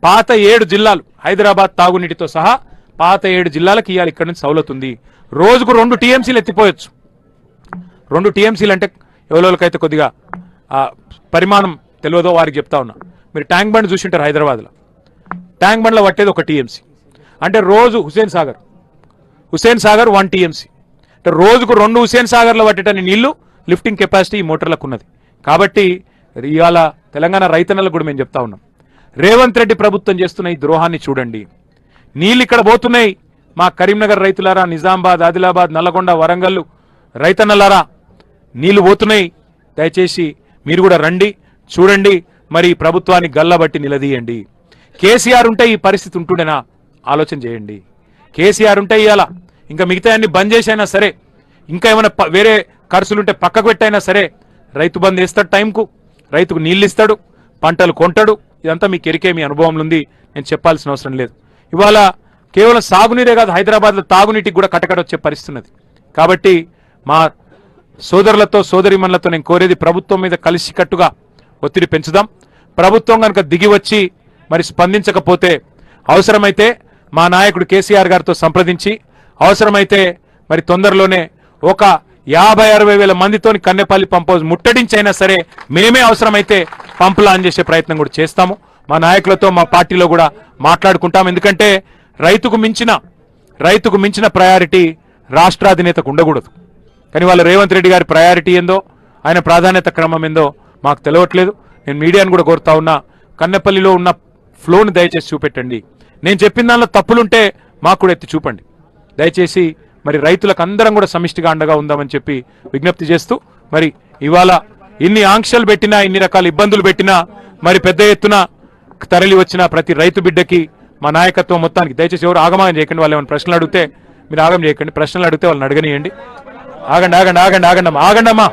పాత 7 జిల్లాలు, హైదరాబాద్ తాగునీటితో సహా పాత 7 జిల్లాలకు ఇవ్వాలి ఇక్కడ నుంచి సౌలత్ ఉంది. రోజుకు 2 టీఎంసీలు ఎత్తిపోయొచ్చు. 2 టీఎంసీలు అంటే ఎవరికైతే కొద్దిగా పరిమాణం తెలియదో వారికి చెప్తా ఉన్నా. మీరు ట్యాంక్ బండ్ చూసింటారు, హైదరాబాద్లో ట్యాంక్ బండ్లో పట్టేది 1 టీఎంసీ. అంటే రోజు హుసేన్ సాగర్ 1 టీఎంసీ. అంటే రోజుకు 2 హుసేన్ సాగర్లో పట్టేటని నీళ్లు లిఫ్టింగ్ కెపాసిటీ ఈ మోటార్లకు ఉన్నది. కాబట్టి ఇవాళ తెలంగాణ రైతన్నలకు కూడా మేము చెప్తా ఉన్నాం, రేవంత్ రెడ్డి ప్రభుత్వం చేస్తున్న ఈ ద్రోహాన్ని చూడండి. నీళ్ళు ఇక్కడ పోతున్నాయి, మా కరీంనగర్ రైతులారా, నిజామాబాద్, ఆదిలాబాద్, నల్లగొండ, వరంగల్ రైతన్నలారా, నీళ్లు పోతున్నాయి. దయచేసి మీరు కూడా రండి, చూడండి, మరి ప్రభుత్వాన్ని గల్లబట్టి నిలదీయండి. కేసీఆర్ ఉంటే ఈ పరిస్థితి ఉంటుండేనా? ఆలోచన చేయండి. కేసీఆర్ ఉంటే ఇవాళ ఇంకా మిగతా అన్ని బంద్ చేసైనా సరే, ఇంకా ఏమైనా వేరే ఖర్చులుంటే పక్కకు పెట్టైనా సరే, రైతు బంద్ వేస్తాడు, టైంకు రైతుకు నీళ్ళు ఇస్తాడు, పంటలు కొంటాడు. ఇదంతా మీకు ఎరికే, మీ అనుభవంలో ఉంది, నేను చెప్పాల్సిన అవసరం లేదు. ఇవాళ కేవలం సాగునీరే కాదు, హైదరాబాద్లో తాగునీటికి కూడా కటకట వచ్చే పరిస్థితి ఉన్నది. కాబట్టి మా సోదరులతో సోదరిమణులతో నేను కోరేది, ప్రభుత్వం మీద కలిసికట్టుగా ఒత్తిడి పెంచుదాం. ప్రభుత్వం కనుక దిగి వచ్చి మరి స్పందించకపోతే అవసరమైతే మా నాయకుడు కేసీఆర్ గారితో సంప్రదించి, అవసరమైతే మరి తొందరలోనే ఒక 50-60 వేల మందితోని కన్నెపల్లి పంపోజ్ ముట్టడించైనా సరే మేమే అవసరమైతే పంపు లాంచ్ చేసే ప్రయత్నం కూడా చేస్తాము. మా నాయకులతో, మా పార్టీలో కూడా మాట్లాడుకుంటాం. ఎందుకంటే రైతుకు మించిన ప్రయారిటీ రాష్ట్రాధినేతకు ఉండకూడదు. కానీ వాళ్ళ రేవంత్ రెడ్డి గారి ప్రయారిటీ ఏందో, ఆయన ప్రాధాన్యత క్రమం ఏందో మాకు తెలియట్లేదు. నేను మీడియాను కూడా కోరుతా ఉన్నా, కన్నెపల్లిలో ఉన్న ఫ్లోని దయచేసి చూపెట్టండి. నేను చెప్పిన దానిలో తప్పులుంటే మాకు కూడా ఎత్తి చూపండి దయచేసి. మరి రైతులకు అందరం కూడా సమిష్టిగా అండగా ఉందామని చెప్పి విజ్ఞప్తి చేస్తూ, మరి ఇవాళ ఇన్ని ఆంక్షలు పెట్టినా, ఇన్ని రకాల ఇబ్బందులు పెట్టినా, మరి పెద్ద ఎత్తున తరలి వచ్చిన ప్రతి రైతు బిడ్డకి మా నాయకత్వం మొత్తానికి దయచేసి ఎవరు ఆగమాగం చేయకండి. వాళ్ళు ఏమైనా ప్రశ్నలు అడిగితే మీరు ఆగం చేయకండి, ప్రశ్నలు అడిగితే వాళ్ళని అడగనియండి. ఆగండి ఆగండి ఆగండి ఆగండి అమ్మా ఆగండి అమ్మా.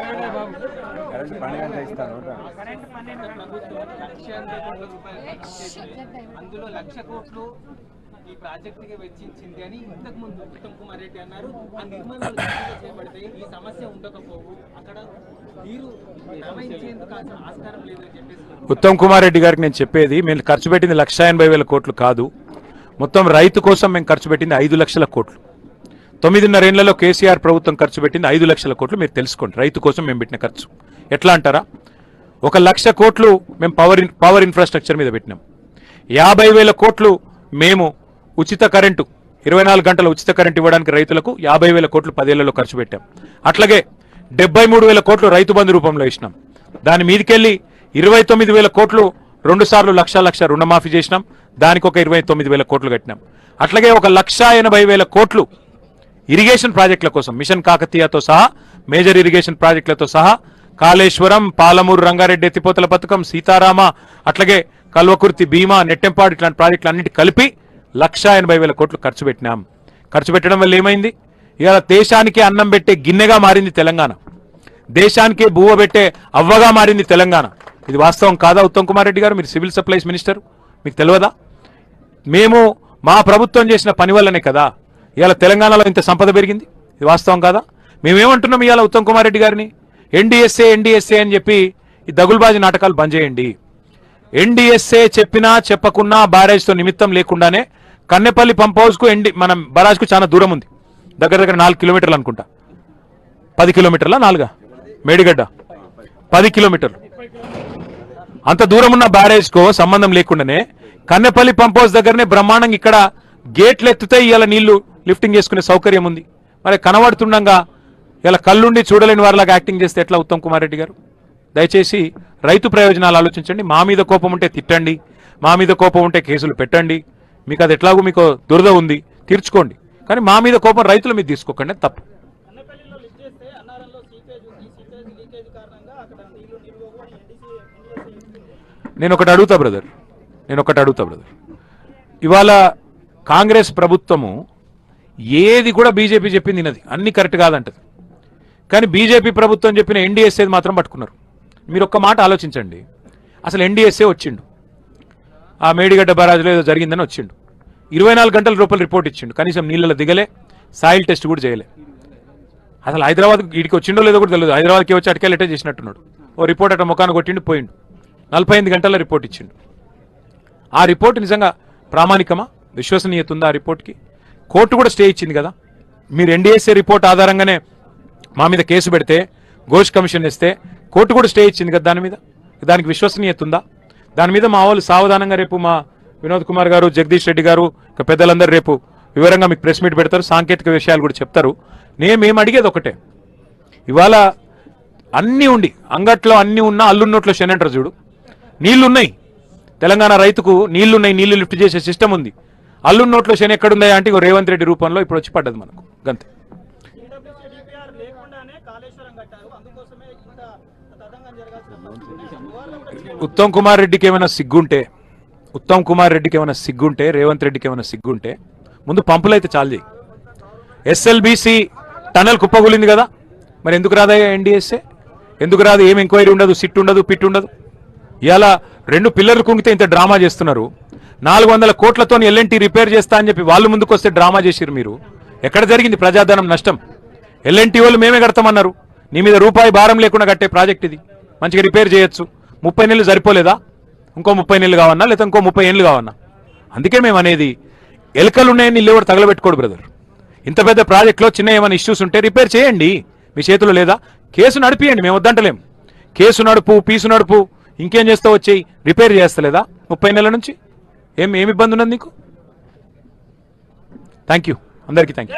అందులో 1,00,000 కోట్లు ఈ ప్రాజెక్టుకి వెచ్చించింది అని ఇంతకు ముందు ఉత్తమ్ కుమార్ రెడ్డి అన్నారు. ఆ నిర్మాణాలు చేపడితే ఈ సమస్య ఉండకపోవు, అక్కడ నీరు ప్రవహించేందుకు ఆస్కారం లేదని చెప్పేసి ఉత్తమ్ కుమార్ రెడ్డి గారికి నేను చెప్పేది, మేము ఖర్చు పెట్టింది 1,80,000 కోట్లు కాదు. మొత్తం రైతు కోసం మేము ఖర్చు పెట్టింది 5 లక్షల కోట్లు. 9.5 ఏళ్లలో కేసీఆర్ ప్రభుత్వం ఖర్చు పెట్టింది 5 లక్షల కోట్లు. మీరు తెలుసుకోండి, రైతు కోసం మేము పెట్టిన ఖర్చు ఎట్లా అంటారా? 1,00,000 కోట్లు మేము పవర్ ఇన్ఫ్రాస్ట్రక్చర్ మీద పెట్టినాం. 50,000 కోట్లు మేము ఉచిత కరెంటు 24 గంటల ఉచిత కరెంటు ఇవ్వడానికి రైతులకు 50,000 కోట్లు 10 ఏళ్లలో ఖర్చు పెట్టాం. అట్లాగే 73,000 కోట్లు రైతు బంధు రూపంలో ఇచ్చినాం. దాని మీదకెళ్ళి 29,000 కోట్లు 2 సార్లు లక్ష రుణమాఫీ చేసినాం. దానికి ఒక 29,000 కోట్లు కట్టినాం. అట్లాగే 1,80,000 కోట్లు ఇరిగేషన్ ప్రాజెక్టుల కోసం మిషన్ కాకతీయతో సహా మేజర్ ఇరిగేషన్ ప్రాజెక్టులతో సహా కాళేశ్వరం, పాలమూరు రంగారెడ్డి ఎత్తిపోతల పథకం, సీతారామ, అట్లాగే కల్వకుర్తి, భీమా, నెట్టెంపాడు ఇట్లాంటి ప్రాజెక్టులు అన్నింటి కలిపి 1,80,000 కోట్లు ఖర్చు పెట్టినాం. ఖర్చు పెట్టడం వల్ల ఏమైంది? ఇవాళ దేశానికి అన్నం పెట్టే గిన్నెగా మారింది తెలంగాణ. దేశానికి బువ్వ పెట్టే అవ్వగా మారింది తెలంగాణ. ఇది వాస్తవం కాదా ఉత్తమ్ కుమార్ రెడ్డి గారు? మీరు సివిల్ సప్లైస్ మినిస్టర్, మీకు తెలియదా? మేము మా ప్రభుత్వం చేసిన పని వల్లనే కదా ఇవాళ తెలంగాణలో ఇంత సంపద పెరిగింది. ఇది వాస్తవం కాదా? మేమేమంటున్నాం ఇవాళ ఉత్తమ్ కుమార్ రెడ్డి గారిని? ఎన్డీఎస్ఏ అని చెప్పి ఈ దగులుబాజీ నాటకాలు బంద్ చేయండి. ఎన్డీఎస్ఏ చెప్పినా చెప్పకున్నా బ్యారేజ్తో నిమిత్తం లేకుండానే కన్నెపల్లి పంప్ హౌస్ కు మనం బరాజ్కు చాలా దూరం ఉంది, దగ్గర 4 కిలోమీటర్లు అనుకుంటా. 10 కిలోమీటర్ల 4 మేడిగడ్డ 10 కిలోమీటర్లు. అంత దూరం ఉన్న బ్యారేజ్ కు సంబంధం లేకుండానే కన్నెపల్లి పంప్ హౌస్ దగ్గరనే బ్రహ్మాండంగా ఇక్కడ గేట్లు ఎత్తితే ఇవాళ నీళ్లు లిఫ్టింగ్ చేసుకునే సౌకర్యం ఉంది. మరి కనబడుతుండగా ఇలా కళ్ళుండి చూడలేని వారిలాగా యాక్టింగ్ చేస్తే ఎట్లా ఉత్తమ్ కుమార్ రెడ్డి గారు? దయచేసి రైతు ప్రయోజనాలు ఆలోచించండి. మా మీద కోపం ఉంటే తిట్టండి, మా మీద కోపం ఉంటే కేసులు పెట్టండి. మీకు అది ఎట్లాగో మీకు దురద ఉంది, తీర్చుకోండి. కానీ మా మీద కోపం రైతుల మీద తీసుకోకండి, తప్పు. నేను ఒకటి అడుగుతా బ్రదర్, ఇవాళ కాంగ్రెస్ ప్రభుత్వము ఏది కూడా బీజేపీ చెప్పింది వినది, అన్ని కరెక్ట్ కాదంటది. కానీ బీజేపీ ప్రభుత్వం చెప్పిన ఎన్డీఎస్ఏ మాత్రం పట్టుకున్నారు. మీరు ఒక్క మాట ఆలోచించండి, అసలు ఎన్డీఎస్ఏ వచ్చిండు, ఆ మేడిగడ్డ బరాజ్లో ఏదో జరిగిందని వచ్చిండు, 24 గంటల రూపాయలు రిపోర్ట్ ఇచ్చిండు, కనీసం నీళ్ళలో దిగలే, సాయిల్ టెస్ట్ కూడా చేయలే. అసలు హైదరాబాద్ వీడికి వచ్చిండో లేదో కూడా తెలియదు, హైదరాబాద్కి వచ్చి అటకెళ్ళటే చేసినట్టున్నాడు. ఓ రిపోర్ట్ అట్లా ముఖాన్ని కొట్టిండు, పోయిండు. 48 గంటల రిపోర్ట్ ఇచ్చిండు. ఆ రిపోర్ట్ నిజంగా ప్రామాణికమా, విశ్వసనీయత ఉందా ఆ రిపోర్ట్కి? కోర్టు కూడా స్టే ఇచ్చింది కదా. మీరు ఎన్డీఎస్ఏ రిపోర్ట్ ఆధారంగానే మా మీద కేసు పెడితే, ఘోష్ కమిషన్ ఇస్తే కోర్టు కూడా స్టే ఇచ్చింది కదా దాని మీద. దానికి విశ్వసనీయత ఉందా? దాని మీద మా వాళ్ళు సావధానంగా రేపు మా వినోద్ కుమార్ గారు, జగదీష్ రెడ్డి గారు, ఇక పెద్దలందరూ రేపు వివరంగా మీకు ప్రెస్ మీట్ పెడతారు, సాంకేతిక విషయాలు కూడా చెప్తారు. మేము అడిగేది ఒకటే, ఇవాళ అన్నీ ఉండి అంగట్లో అన్నీ ఉన్నా అల్లున్నోట్లో శనంటారు చూడు. నీళ్లున్నాయి, తెలంగాణ రైతుకు నీళ్లున్నాయి, నీళ్లు లిఫ్ట్ చేసే సిస్టమ్ ఉంది. అల్లున్నోట్లో శని ఎక్కడుందా అంటే రేవంత్ రెడ్డి రూపంలో ఇప్పుడు వచ్చి పడ్డది మనకు, గంతే. ఉత్తమ్ కుమార్ రెడ్డికి ఏమైనా సిగ్గుంటే, రేవంత్ రెడ్డికి ఏమైనా సిగ్గుంటే ముందు పంపులు అయితే చాలు చేయి. ఎస్ఎల్బీసీ టనల్ కుప్పగూలింది కదా, మరి ఎందుకు రాదయ్యా ఎన్డీఎస్ఏ? ఎందుకు రాదు? ఏం ఎంక్వైరీ ఉండదు, సిట్ ఉండదు, పిట్ ఉండదు. ఇలా 2 పిల్లర్లు కుంగితే ఇంత డ్రామా చేస్తున్నారు. 400 కోట్లతో ఎల్ఎన్టీ రిపేర్ చేస్తా అని చెప్పి వాళ్ళు ముందుకు వస్తే డ్రామా చేసిరు మీరు. ఎక్కడ జరిగింది ప్రజాధనం నష్టం? ఎల్ఎన్టీ వాళ్ళు మేమే కడతామన్నారు. నీ మీద రూపాయి భారం లేకుండా కట్టే ప్రాజెక్ట్ ఇది, మంచిగా రిపేర్ చేయొచ్చు. 30 నెలలు సరిపోలేదా? ఇంకో 30 నెలలు కావన్నా, లేదా ఇంకో 30 ఏళ్ళు కావన్నా? అందుకే మేము అనేది, ఎలకలు ఉన్నాయని నీళ్ళు ఎవరు తగలబెట్టుకోడు బ్రదర్. ఇంత పెద్ద ప్రాజెక్ట్లో చిన్న ఏమైనా ఇష్యూస్ ఉంటే రిపేర్ చేయండి, మీ చేతిలో లేదా? కేసు నడిపియండి, మేము వద్దంటలేం. కేసు నడుపు, పీసు నడుపు, ఇంకేం చేస్తావు వచ్చేయి, రిపేర్ చేస్తలేదా 30 నెలల నుంచి? ఏమి ఇబ్బంది ఉన్నది నీకు? థ్యాంక్ యూ, అందరికీ థ్యాంక్ యూ.